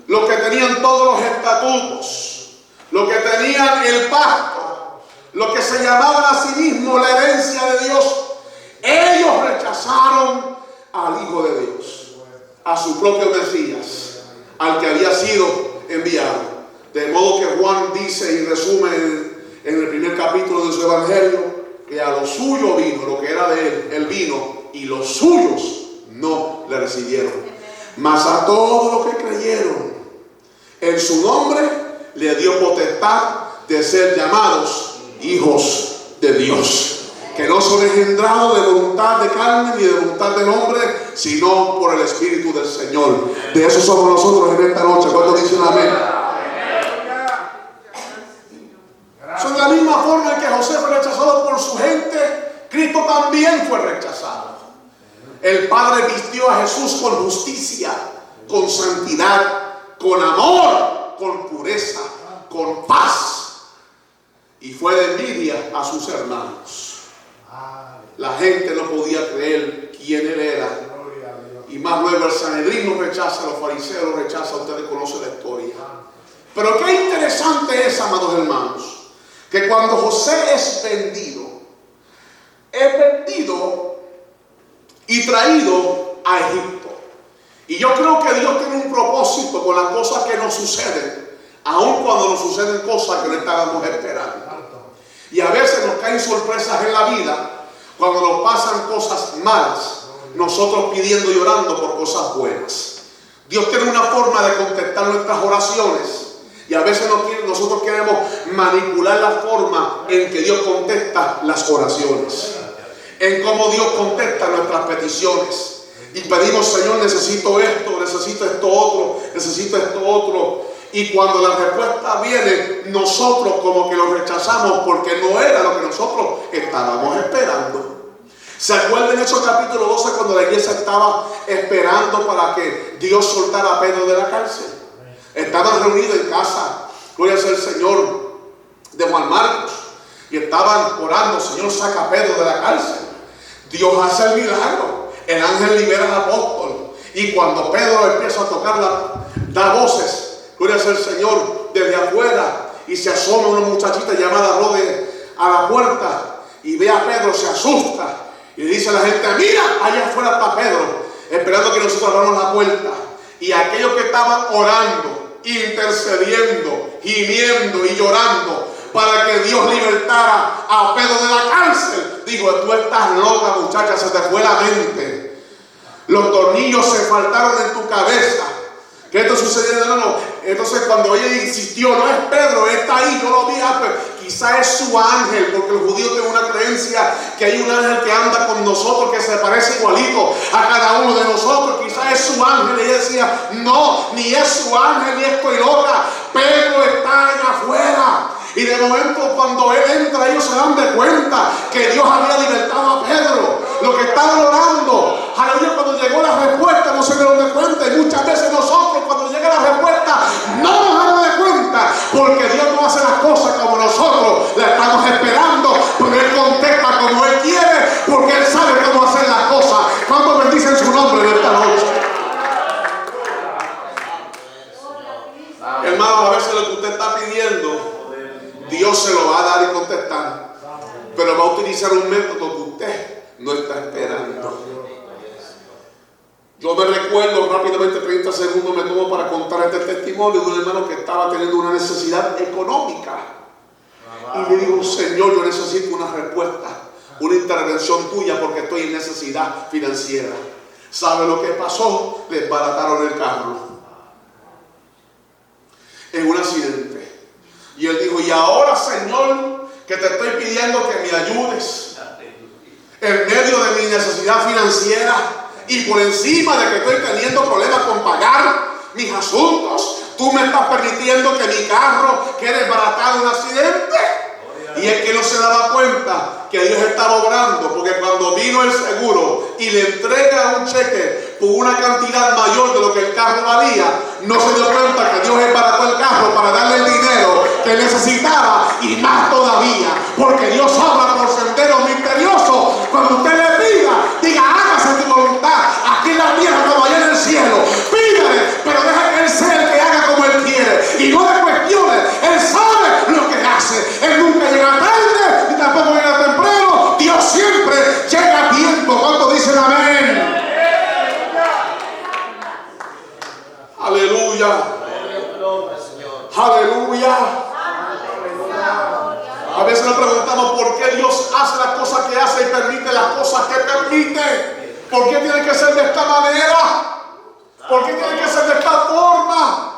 los que tenían todos los estatutos, los que tenían el pacto, los que se llamaban a sí mismos la herencia de Dios, ellos rechazaron al Hijo de Dios, a su propio Mesías, al que había sido enviado. De modo que Juan dice y resume en el primer capítulo de su evangelio que a lo suyo vino, lo que era de él, él vino, y los suyos no le recibieron. Mas a todos los que creyeron en su nombre le dio potestad de ser llamados hijos de Dios, que no son engendrados de voluntad de carne ni de voluntad del hombre, sino por el Espíritu del Señor. De eso somos nosotros en esta noche. ¿Cuántos dicen amén? Son de la misma forma en que José fue rechazado por su gente, Cristo también fue rechazado. El Padre vistió a Jesús con justicia, con santidad, con amor, con pureza, con paz, y fue de envidia a sus hermanos. La gente no podía creer quién él era. Y más luego el Sanedrín lo rechaza, los fariseos lo rechazan. Ustedes conocen la historia. Pero qué interesante es, amados hermanos, que cuando José es vendido y traído a Egipto. Y yo creo que Dios tiene un propósito con las cosas que nos suceden, aun cuando nos suceden cosas que no estábamos esperando. Y a veces nos caen sorpresas en la vida cuando nos pasan cosas malas, nosotros pidiendo y orando por cosas buenas. Dios tiene una forma de contestar nuestras oraciones. Y a veces nosotros queremos manipular la forma en que Dios contesta las oraciones, en cómo Dios contesta nuestras peticiones. Y pedimos, Señor, necesito esto otro, necesito esto otro. Y cuando la respuesta viene, nosotros como que lo rechazamos porque no era lo que nosotros estábamos esperando. ¿Se acuerdan en Hechos capítulo 12 cuando la iglesia estaba esperando para que Dios soltara a Pedro de la cárcel? Estaban reunidos en casa, gloria sea el Señor, de Juan Marcos, y estaban orando, Señor, saca a Pedro de la cárcel. Dios hace el milagro, el ángel libera al apóstol, y cuando Pedro empieza a tocar, da voces, gloria sea el Señor, desde afuera, y se asoma una muchachita llamada Rode a la puerta, y ve a Pedro, se asusta, y le dice a la gente, mira, allá afuera está Pedro, esperando que nosotros abramos la puerta. Y aquellos que estaban orando, intercediendo, gimiendo y llorando para que Dios libertara a Pedro de la cárcel, digo, tú estás loca, muchacha, se te fue la mente. Los tornillos se faltaron en tu cabeza. ¿Qué esto sucedió? No. Entonces cuando ella insistió, no es Pedro, está ahí, yo lo vi, pues, quizá es su ángel, porque el judío tiene una creencia que hay un ángel que anda con nosotros, que se parece igualito a cada uno de nosotros, quizá es su ángel. Y ella decía, no, ni es su ángel, ni estoy loca, Pedro está allá afuera. Y de momento cuando él entra, ellos se dan de cuenta que Dios había libertado a Pedro. Lo que estaban orando, aleluya, cuando llegó la respuesta no se dieron de cuenta. Y muchas veces nosotros cuando llega la respuesta no nos damos de cuenta, porque Dios no hace las cosas como nosotros la estamos esperando, pero Él contesta como Él quiere, porque Él sabe cómo hacer las cosas. ¿Cuántos bendicen su nombre en esta noche? Hermano, a veces lo que usted está pidiendo, Dios se lo va a dar y contestar, pero va a utilizar un método que usted no está esperando. Yo me recuerdo rápidamente, 30 segundos me tomo para contar este testimonio de un hermano que estaba teniendo una necesidad económica. Y le digo, Señor, yo necesito una respuesta, una intervención tuya, porque estoy en necesidad financiera. ¿Sabe lo que pasó? Les barataron el carro en un accidente. Y él dijo, y ahora, Señor, que te estoy pidiendo que me ayudes en medio de mi necesidad financiera y por encima de que estoy teniendo problemas con pagar mis asuntos, tú me estás permitiendo que mi carro quede desbaratado en un accidente. Y es que no se daba cuenta que Dios estaba obrando, porque cuando vino el seguro y le entrega un cheque por una cantidad mayor de lo que el carro valía, no se dio cuenta que Dios desbarató el carro para darle el dinero que necesitaba y más todavía, porque Dios obra por senderos misteriosos. Cuando usted le pida, diga, hágase tu voluntad, aquí en la tierra como allá en el cielo. Pídale, pero deja que Él sea el que haga como Él quiere y no le cuestione. Él sabe lo que hace. Él nunca llega tarde y tampoco llega temprano. Dios siempre llega a tiempo. ¿Cuántos dicen amén? Aleluya. Aleluya. A veces nos preguntamos por qué Dios hace las cosas que hace y permite las cosas que permite. ¿Por qué tiene que ser de esta manera? ¿Por qué tiene que ser de esta forma?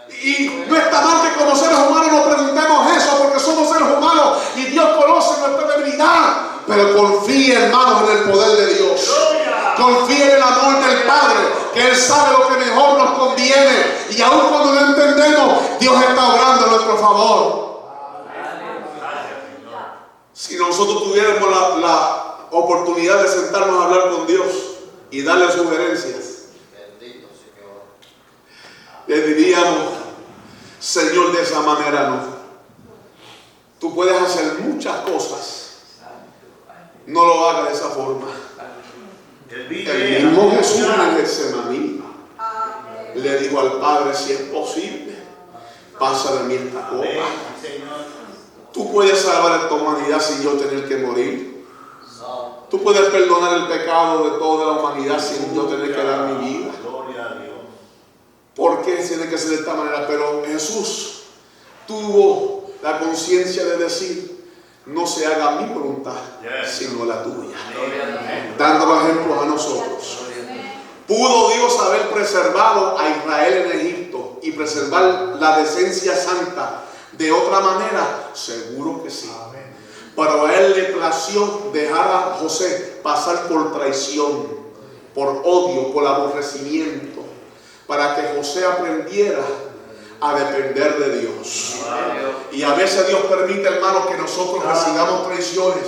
Y no está mal que como seres humanos nos preguntemos eso, porque somos seres humanos y Dios conoce nuestra debilidad. Pero confíe, hermanos, en el poder de Dios. Confíe en el amor del Padre, que Él sabe lo que mejor nos conviene. Y aun cuando no entendemos, Dios está obrando a nuestro favor. Si nosotros tuviéramos la oportunidad de sentarnos a hablar con Dios y darle sugerencias, le diríamos, Señor, de esa manera no. Tú puedes hacer muchas cosas, No lo haga de esa forma. El mismo Jesús en el Getsemaní le dijo al Padre: si es posible, pasa de mí esta copa. Tú puedes salvar esta humanidad sin yo tener que morir. Tú puedes perdonar el pecado de toda la humanidad sin yo tener que dar mi vida. ¿Por qué tiene que ser de esta manera? Pero Jesús tuvo la conciencia de decir: no se haga mi voluntad, sino la tuya. Dando ejemplos a nosotros. ¿Pudo Dios haber preservado a Israel en Egipto y preservar la decencia santa de otra manera? Seguro que sí. Pero a él le plació dejar a José pasar por traición, por odio, por aborrecimiento, para que José aprendiera a depender de Dios. Y a veces Dios permite, hermanos, que nosotros recibamos traiciones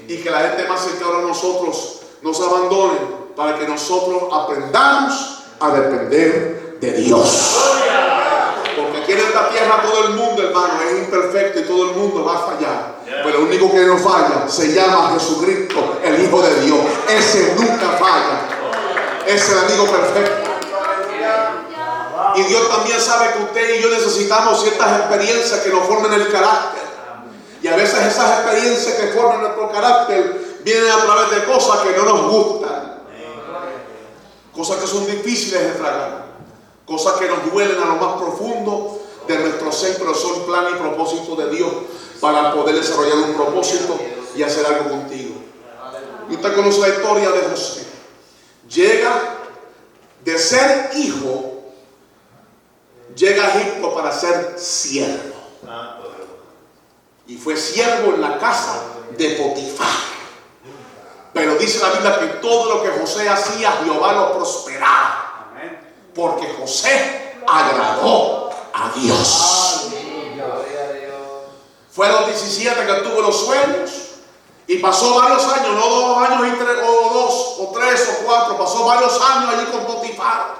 y que la gente más cercana a nosotros nos abandone, para que nosotros aprendamos a depender de Dios. Porque aquí en esta tierra todo el mundo, hermano, es imperfecto y todo el mundo va a fallar. Pero el único que no falla se llama Jesucristo, el Hijo de Dios. Ese nunca falla. Es el amigo perfecto. Y Dios también sabe que usted y yo necesitamos ciertas experiencias que nos formen el carácter. Y a veces esas experiencias que forman nuestro carácter vienen a través de cosas que no nos gustan. Cosas que son difíciles de tragar. Cosas que nos duelen a lo más profundo de nuestro ser, pero son plan y propósito de Dios para poder desarrollar un propósito y hacer algo contigo. Y usted conoce la historia de José. Llega de ser hijo, llega a Egipto para ser siervo. Y fue siervo en la casa de Potifar. Pero dice la Biblia que todo lo que José hacía, Jehová lo prosperaba. Porque José agradó a Dios. Fue a los 17 que tuvo los sueños. Y pasó varios años, no 2 años y 3, o 2, o 3, o 4. Pasó varios años allí con Potifar.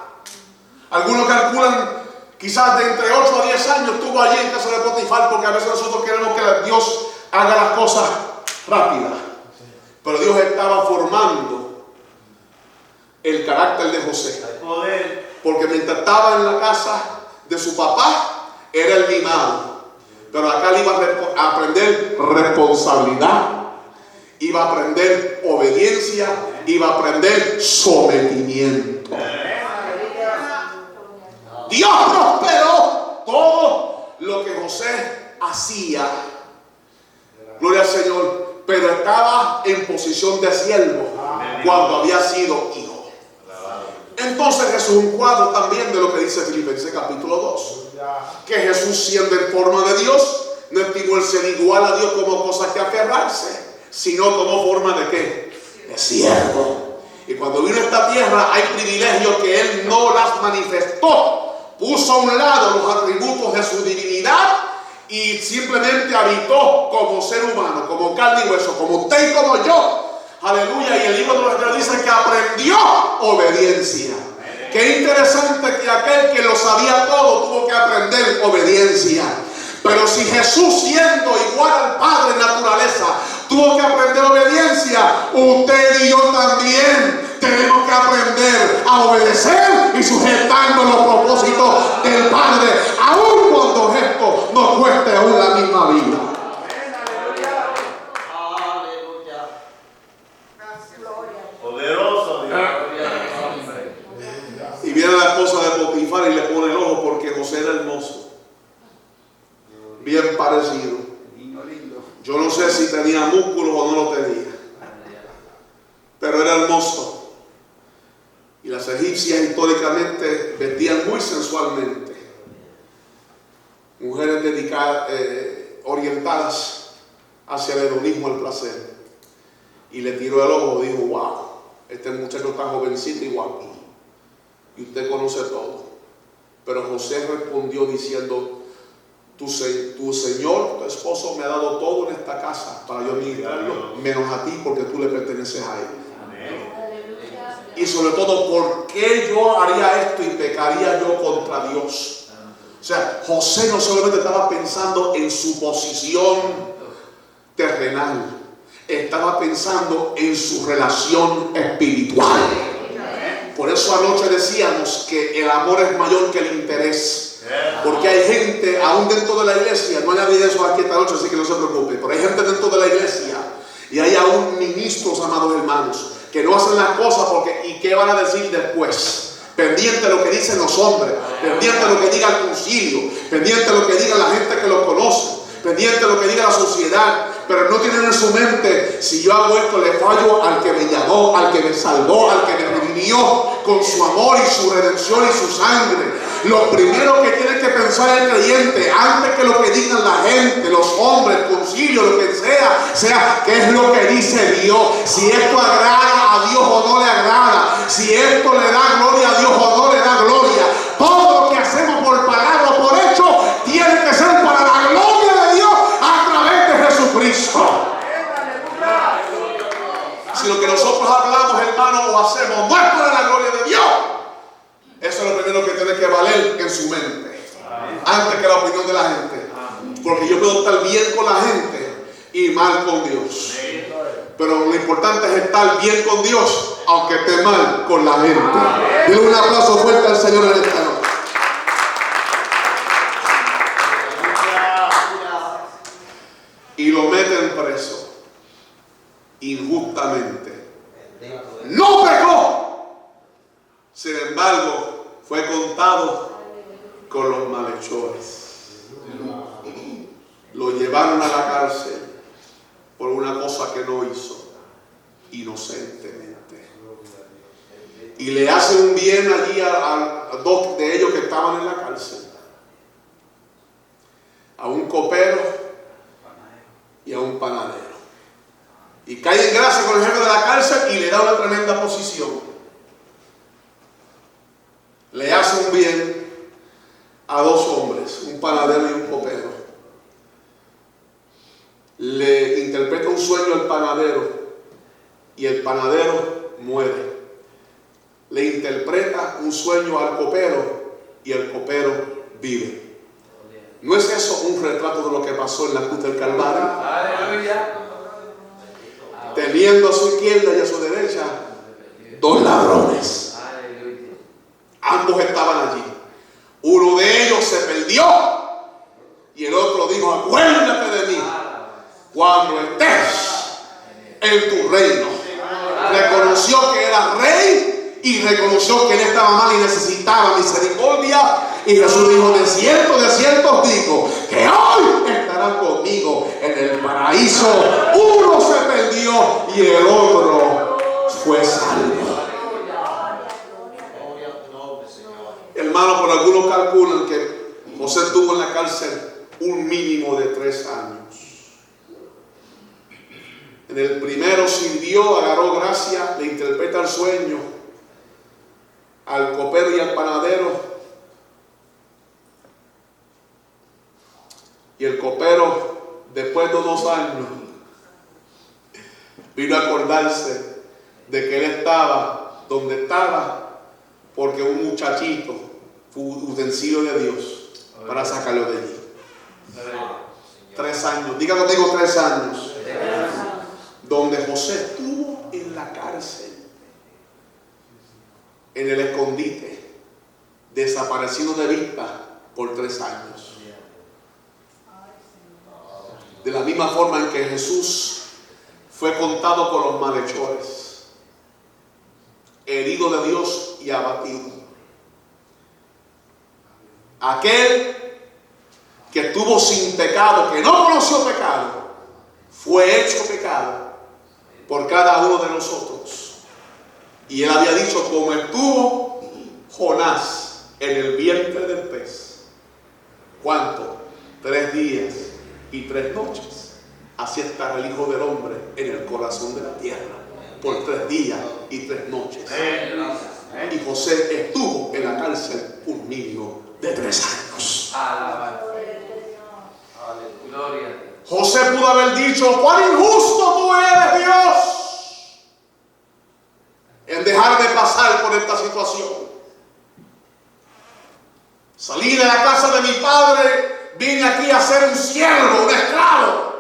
Algunos calculan quizás de entre 8 a 10 años estuvo allí en casa de Potifar, porque a veces nosotros queremos que Dios haga las cosas rápidas. Pero Dios estaba formando el carácter de José. Porque mientras estaba en la casa de su papá, era el mimado. Pero acá le iba a aprender responsabilidad, iba a aprender obediencia, iba a aprender sometimiento. Dios prosperó todo lo que José hacía. Gloria al Señor. Pero estaba en posición de siervo cuando había sido hijo. Entonces Jesús es un cuadro también de lo que dice Filipenses capítulo 2. Que Jesús, siendo en forma de Dios, no estimó el ser igual a Dios como cosa que aferrarse, sino tomó forma de ¿qué? De siervo. Y cuando vino a esta tierra hay privilegios que Él no las manifestó. Puso a un lado los atributos de su divinidad y simplemente habitó como ser humano, como carne y hueso, como usted y como yo. Aleluya. Y el libro de los Hebreos dice que aprendió obediencia. Qué interesante que aquel que lo sabía todo tuvo que aprender obediencia. Pero si Jesús, siendo igual al Padre en naturaleza, tuvo que aprender obediencia, usted y yo también tenemos que aprender a obedecer y sujetarnos los propósitos del Padre, aun cuando esto nos cueste aún la misma vida. Poderoso Dios. Y viene la esposa de Potifar y le pone el ojo porque José era hermoso, bien parecido. Yo no sé si tenía músculo o no lo tenía, pero era hermoso. Y las egipcias históricamente vestían muy sensualmente. Mujeres dedicadas, orientadas hacia el hedonismo, el placer. Y le tiró el ojo y dijo: wow, este muchacho está jovencito y guapo. Y usted conoce todo. Pero José respondió diciendo: tu Señor, tu esposo, me ha dado todo en esta casa para yo administrarlo, menos a ti, porque tú le perteneces a él. Y sobre todo, ¿por qué yo haría esto y pecaría yo contra Dios? O sea, José no solamente estaba pensando en su posición terrenal, estaba pensando en su relación espiritual. Por eso anoche decíamos que el amor es mayor que el interés. Porque hay gente, aún dentro de la iglesia, no hay nadie de eso aquí esta noche, así que no se preocupe, pero hay gente dentro de la iglesia y hay aún ministros, amados hermanos, que no hacen las cosas porque, ¿y qué van a decir después? Pendiente de lo que dicen los hombres, pendiente de lo que diga el concilio, pendiente de lo que diga la gente que los conoce, pendiente de lo que diga la sociedad, pero no tienen en su mente: si yo hago esto, le fallo al que me llamó, al que me salvó, al que me redimió con su amor y su redención y su sangre. Lo primero que tiene que pensar el creyente, antes que lo que digan la gente, los hombres, el concilio, lo que sea qué es lo que dice Dios. Si esto agrada a Dios o no le agrada, si esto le da gloria a Dios o no le da gloria. Todo lo que hacemos por palabra o por hecho tiene que ser para la gloria de Dios a través de Jesucristo. Si lo que nosotros hablamos, hermano, o hacemos no es para la gloria de Dios, eso es lo primero que tiene que valer en su mente, antes que la opinión de la gente. Porque yo puedo estar bien con la gente y mal con Dios, pero lo importante es estar bien con Dios aunque esté mal con la gente. Denle un aplauso fuerte al Señor en esta noche. Y lo meten preso injustamente. No pecó, sin embargo fue contado con los malhechores. Lo llevaron a la cárcel por una cosa que no hizo, inocentemente. Y le hacen un bien allí a dos de ellos que estaban en la cárcel, a un copero y a un panadero. Y cae en gracia con el jefe de la cárcel y le da una tremenda posición. Le hace un bien a dos hombres, un panadero y un copero. Le interpreta un sueño al panadero y el panadero muere. Le interpreta un sueño al copero y el copero vive. ¿No es eso un retrato de lo que pasó en la cruz del Calvario? ¡Aleluya! Teniendo a su izquierda y a su derecha dos ladrones. Ambos estaban allí. Uno de ellos se perdió y el otro dijo: acuérdate de mí cuando estés en tu reino. Reconoció que era rey y reconoció que él estaba mal y necesitaba misericordia. Y Jesús dijo: de cierto os digo que hoy estarán conmigo en el paraíso. Uno se perdió y el otro fue salvo. Hermano, por algunos calculan que José estuvo en la cárcel un mínimo de 3 años. En el primero sirvió, agarró gracia, le interpreta el sueño al copero y al panadero. Y el copero, después de 2 años, vino a acordarse de que él estaba donde estaba porque un muchachito fue utensilio de Dios para sacarlo de allí. 3 años, diga conmigo 3 años, donde José estuvo en la cárcel, en el escondite, desaparecido de vista por 3 años. De la misma forma en que Jesús fue contado con los malhechores, herido de Dios y abatido. Aquel que estuvo sin pecado, que no conoció pecado, fue hecho pecado por cada uno de nosotros. Y él había dicho: como estuvo Jonás en el vientre del pez, ¿cuánto? 3 días y 3 noches. Así estará el Hijo del Hombre en el corazón de la tierra por 3 días y 3 noches. Y José estuvo en la cárcel un mínimo de 3 años. José pudo haber dicho: cuán injusto tú eres, Dios, en dejar de pasar por esta situación. Salí de la casa de mi padre, vine aquí a ser un siervo, un esclavo.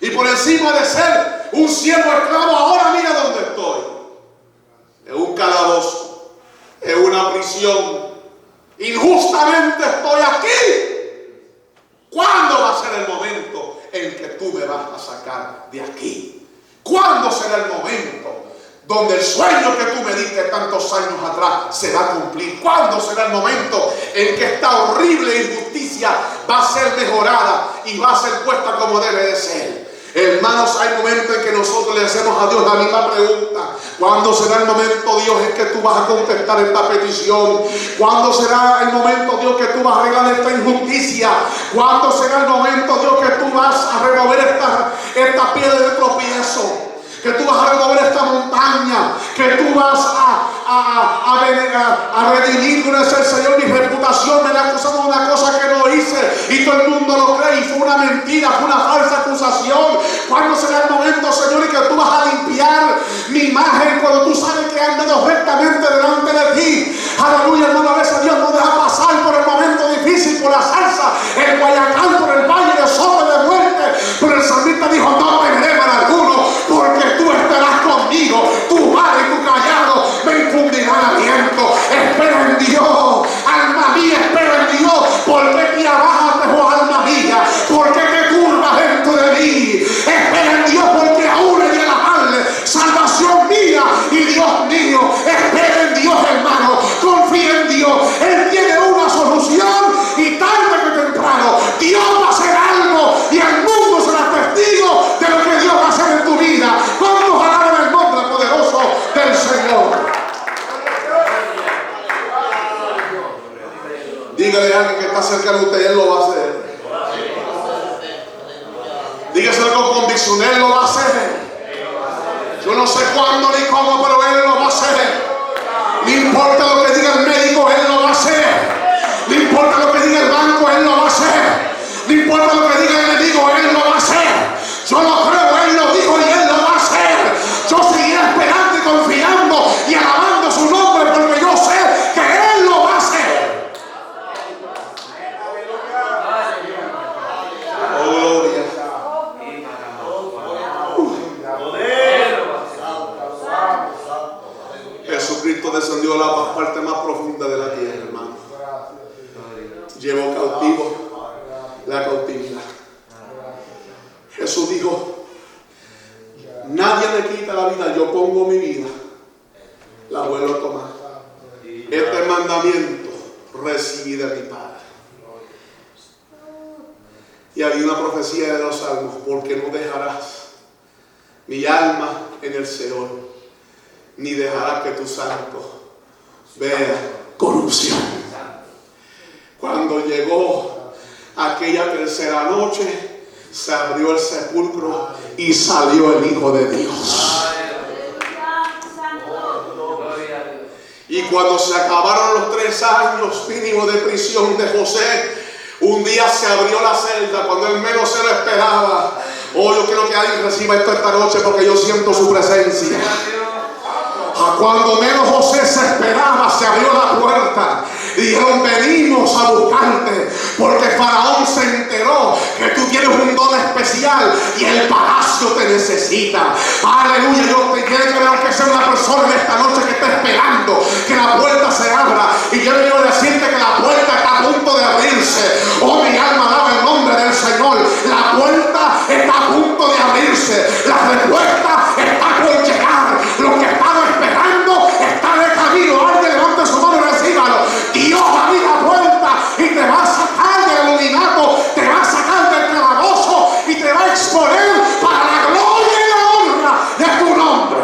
Y por encima de ser un siervo esclavo, ahora mira dónde estoy. En un calabozo, en una prisión. Injustamente estoy aquí. ¿Cuándo va a ser el momento en que tú me vas a sacar de aquí? ¿Cuándo será el momento donde el sueño que tú me diste tantos años atrás se va a cumplir? ¿Cuándo será el momento en que esta horrible injusticia va a ser mejorada y va a ser puesta como debe de ser? Hermanos, hay momentos en que nosotros le hacemos a Dios la misma pregunta. ¿Cuándo será el momento, Dios, en que tú vas a contestar esta petición? ¿Cuándo será el momento, Dios, que tú vas a arreglar esta injusticia? ¿Cuándo será el momento, Dios, que tú vas a remover esta piedra de tropiezo? Que tú vas a remover esta montaña, que tú vas a redimir con ese Señor mi reputación. Me la acusaron de una cosa que no hice y todo el mundo lo cree y fue una mentira, fue una falsa acusación. ¿Cuándo será el momento, Señor, y que tú vas a limpiar mi imagen cuando tú sabes que he andado rectamente delante de ti? Aleluya, hermano, a veces Dios nos deja pasar por el momento difícil, por la salsa, el Guayacán, por el valle de sombra de muerte. Pero el salmista dijo: no temeré mal alguno, porque tú estarás conmigo, tu vara y tu callado me infundirán aliento. Espera en Dios, alma mía, espera en Dios. ¿Por qué te abajas, oh alma mía? ¿Por qué te turbas dentro de mí? Espera en Dios, porque aún he de alabarle, salvación mía y Dios mío. Espera en Dios, hermano, confía en Dios. Él tiene una solución y tarde que temprano Dios va a hacer algo y el mundo será testigo de lo que Dios va a hacer en tu vida. Vamos a alabar el nombre poderoso del Señor. Dígale a alguien que está cerca de usted: Él lo va a hacer. Dígaselo con convicción: Él lo va a hacer. Yo no sé cuándo ni cómo, pero Él lo va a hacer. No importa lo que diga el médico, Él lo va a hacer. No importa lo que diga el banco, Él lo va a hacer. No importa lo que diga el enemigo, Él lo va a hacer. Yo lo creo, Él lo dijo y Él lo va a hacer. Yo seguiré esperando y confiando y alabando su nombre, porque yo sé que Él lo va a hacer. Oh, gloria. Jesucristo descendió a la parte más profunda de la tierra, hermano. Llevó cautivo la cautividad. Jesús dijo: nadie me quita la vida, yo pongo mi vida, la vuelvo a tomar. Este mandamiento recibí de mi Padre. Y había una profecía de los salmos: porque no dejarás mi alma en el Seol, ni dejarás que tu santo vea corrupción. Cuando llegó aquella tercera noche, se abrió el sepulcro y salió el Hijo de Dios. Y cuando se acabaron los 3 años mínimos de prisión de José, un día se abrió la celda cuando él menos se lo esperaba. Oh, yo quiero que alguien reciba esto esta noche, porque yo siento su presencia. Cuando menos José se esperaba, se abrió la puerta y dijeron: venimos a buscarte, porque Faraón se enteró que tú tienes un don especial y el palacio te necesita. Aleluya. Yo te quiero que aunque sea una persona en esta noche que está esperando que la puerta se abra, y yo quiero decirte que la puerta está a punto de abrirse. Oh, mi alma alaba el nombre del Señor. La puerta está a punto de abrirse. La respuesta está por llegar. Lo que estaba esperando está de camino. Alguien levante su mano y recíbalo. Dios va a abrir la puerta y te va a sacar del anonimato, te va a sacar del calabozo y te va a exponer para la gloria y la honra de tu nombre.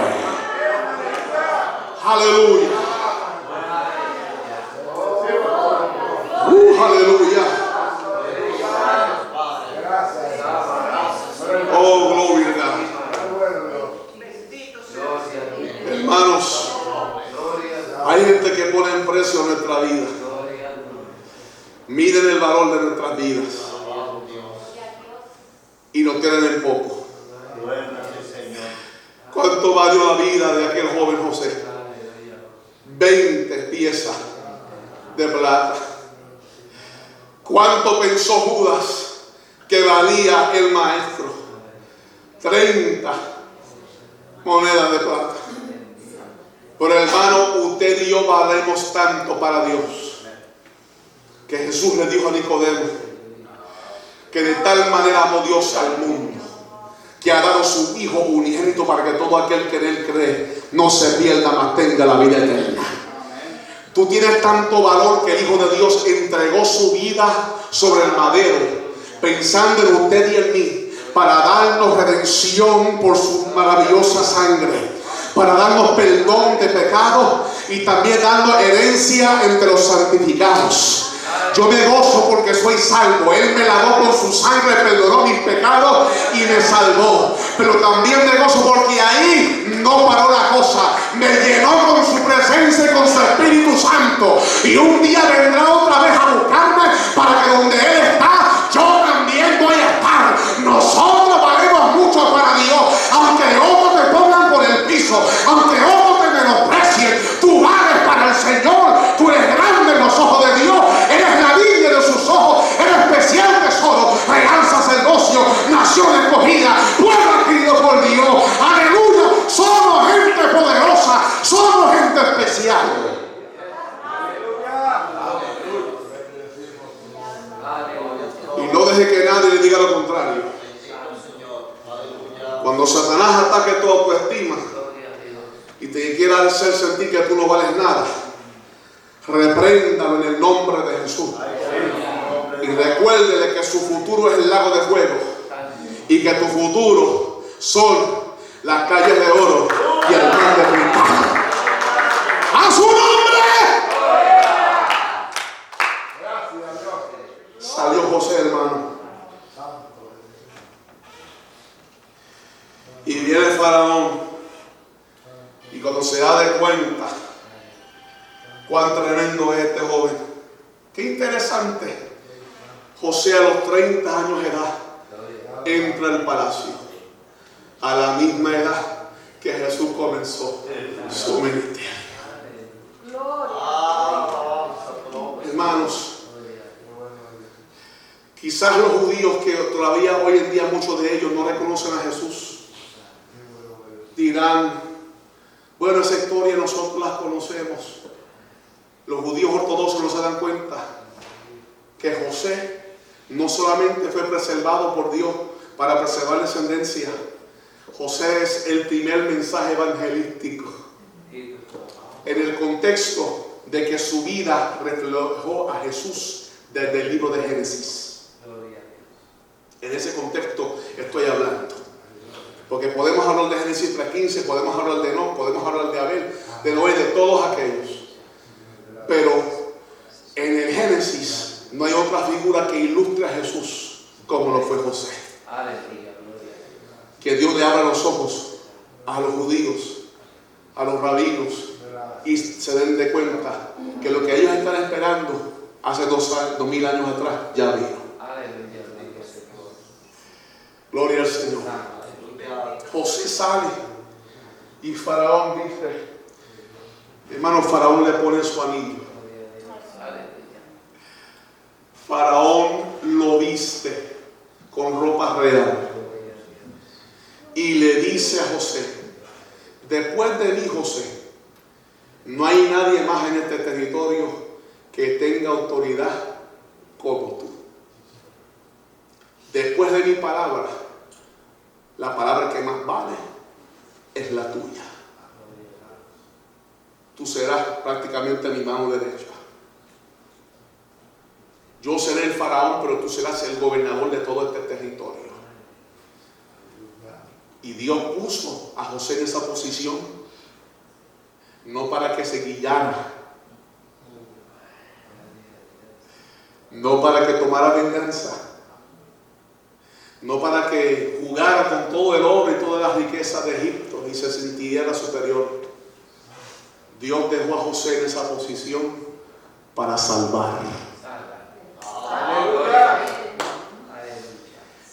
Aleluya. Aleluya. Oh, gloria a Dios. Hermanos, hay gente que pone en precio nuestra vida. Miden el valor de nuestras vidas y nos tienen en poco. ¿Cuánto valió la vida de aquel joven José? 20 piezas de plata. ¿Cuánto pensó Judas que valía el maestro? 30 monedas de plata. Pero hermano, usted y yo valemos tanto para Dios, que Jesús le dijo a Nicodemo que de tal manera amó Dios al mundo, que ha dado su Hijo unigénito para que todo aquel que en Él cree no se pierda, mas tenga la vida eterna. Tú tienes tanto valor que el Hijo de Dios entregó su vida sobre el madero, pensando en usted y en mí, para darnos redención por su maravillosa sangre, para darnos perdón de pecados y también darnos herencia entre los santificados. Yo me gozo porque soy salvo. Él me lavó con su sangre, perdonó mis pecados y me salvó. Pero también me gozo porque ahí no paró la cosa. Me llenó con su presencia y con su Espíritu Santo. Y un día vendrá otra vez a buscarme para que donde Él está, yo también voy a estar. Nosotros valemos mucho para Dios. Aunque otros te pongan por el piso, aunque otros te menosprecien, tú vales para el Señor. Tú eres grande en los ojos de Dios. Eres la niña de sus ojos. Eres especial tesoro. Real sacerdocio. Nación escogida. Pueblo adquirido por Dios. Aleluya. Somos gente poderosa. Somos gente especial. Y no deje que nadie le diga lo contrario. Cuando Satanás ataque tu autoestima y te quiera hacer sentir que tú no vales nada, repréndalo en el nombre de Jesús. Y recuérdele que su futuro es el lago de fuego y que tu futuro son las calles de oro y el mar de cristal. ¡A su nombre! Salió José, hermano. Y viene el faraón. Y cuando se da de cuenta cuán tremendo es este joven. Qué interesante. José a los 30 años de edad entra al palacio. A la misma edad que Jesús comenzó su ministerio. Hermanos, quizás los judíos que todavía hoy en día muchos de ellos no reconocen a Jesús, dirán, bueno, esa historia nosotros la conocemos. Los judíos ortodoxos no se dan cuenta que José no solamente fue preservado por Dios para preservar descendencia. José es el primer mensaje evangelístico en el contexto de que su vida reflejó a Jesús desde el libro de Génesis. En ese contexto estoy hablando. Porque podemos hablar de Génesis 3:15, podemos hablar de Enoc, podemos hablar de Abel, de Noé, de todos aquellos. Pero en el Génesis no hay otra figura que ilustre a Jesús como lo fue José. Que Dios le abra los ojos a los judíos, a los rabinos, y se den de cuenta que lo que ellos están esperando hace 2000 años atrás ya vino. Gloria al Señor. José sale y Faraón dice, hermano, Faraón le pone su anillo. Faraón lo viste con ropa real y le dice a José, después de mí, José, no hay nadie más en este territorio que tenga autoridad como tú. Después de mi palabra, la palabra que más vale es la tuya. Tú serás prácticamente mi mano derecha. Yo seré el faraón, pero tú serás el gobernador de todo este territorio. Y Dios puso a José en esa posición, no para que se guiara, no para que tomara venganza, no para que jugara con todo el oro y todas las riquezas de Egipto y se sintiera superior. Dios dejó a José en esa posición para salvar.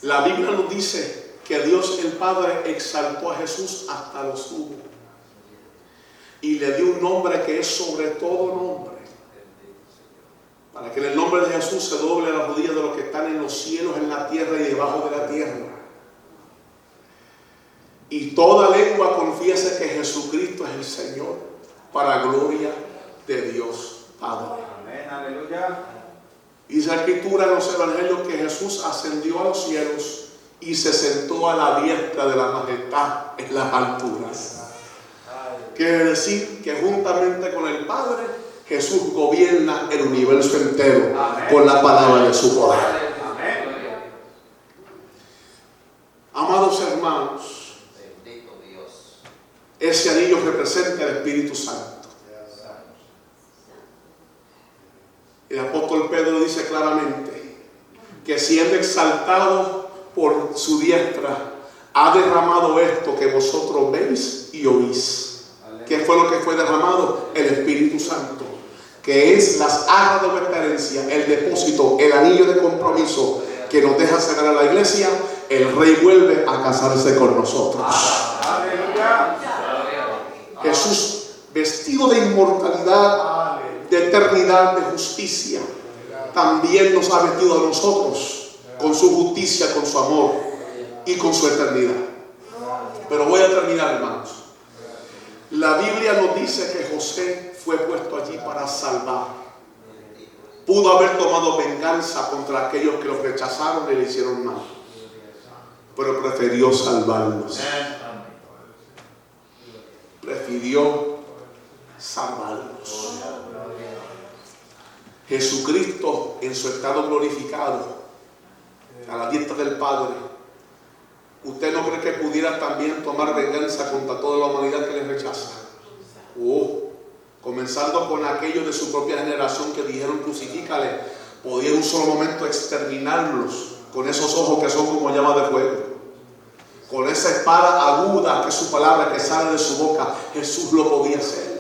La Biblia nos dice que Dios el Padre exaltó a Jesús hasta lo sumo y le dio un nombre que es sobre todo nombre, para que en el nombre de Jesús se doble la rodilla de los que están en los cielos, en la tierra y debajo de la tierra. y toda lengua confiese que Jesucristo es el Señor, para gloria de Dios Padre. Amén, aleluya. Dice la Escritura en los Evangelios que Jesús ascendió a los cielos y se sentó a la diestra de la majestad en las alturas. Quiere decir que juntamente con el Padre, Jesús gobierna el universo entero. Amén. Por la palabra de su poder. Amén. Amados hermanos, Bendito Dios. ese anillo representa el Espíritu Santo. El apóstol Pedro dice claramente que siendo exaltado por su diestra, ha derramado esto que vosotros veis y oís. ¿Qué fue lo que fue derramado? El Espíritu Santo, que es las arras de vuestra herencia, el depósito, el anillo de compromiso que nos deja sacar a la iglesia. El Rey vuelve a casarse con nosotros. Aleluya. Jesús, vestido de inmortalidad, de eternidad, de justicia, también nos ha vestido a nosotros con su justicia, con su amor y con su eternidad. Pero voy a terminar, hermanos. La Biblia nos dice que José fue puesto allí para salvar. Pudo haber tomado venganza contra aquellos que lo rechazaron y le hicieron mal, pero prefirió salvarlos. Prefirió salvarlos. Jesucristo, en su estado glorificado, a la diestra del Padre, ¿usted no cree que pudiera también tomar venganza contra toda la humanidad que le rechaza? Comenzando con aquellos de su propia generación que dijeron crucifícale, podía en un solo momento exterminarlos con esos ojos que son como llamas de fuego, con esa espada aguda que es su palabra que sale de su boca. Jesús lo podía hacer.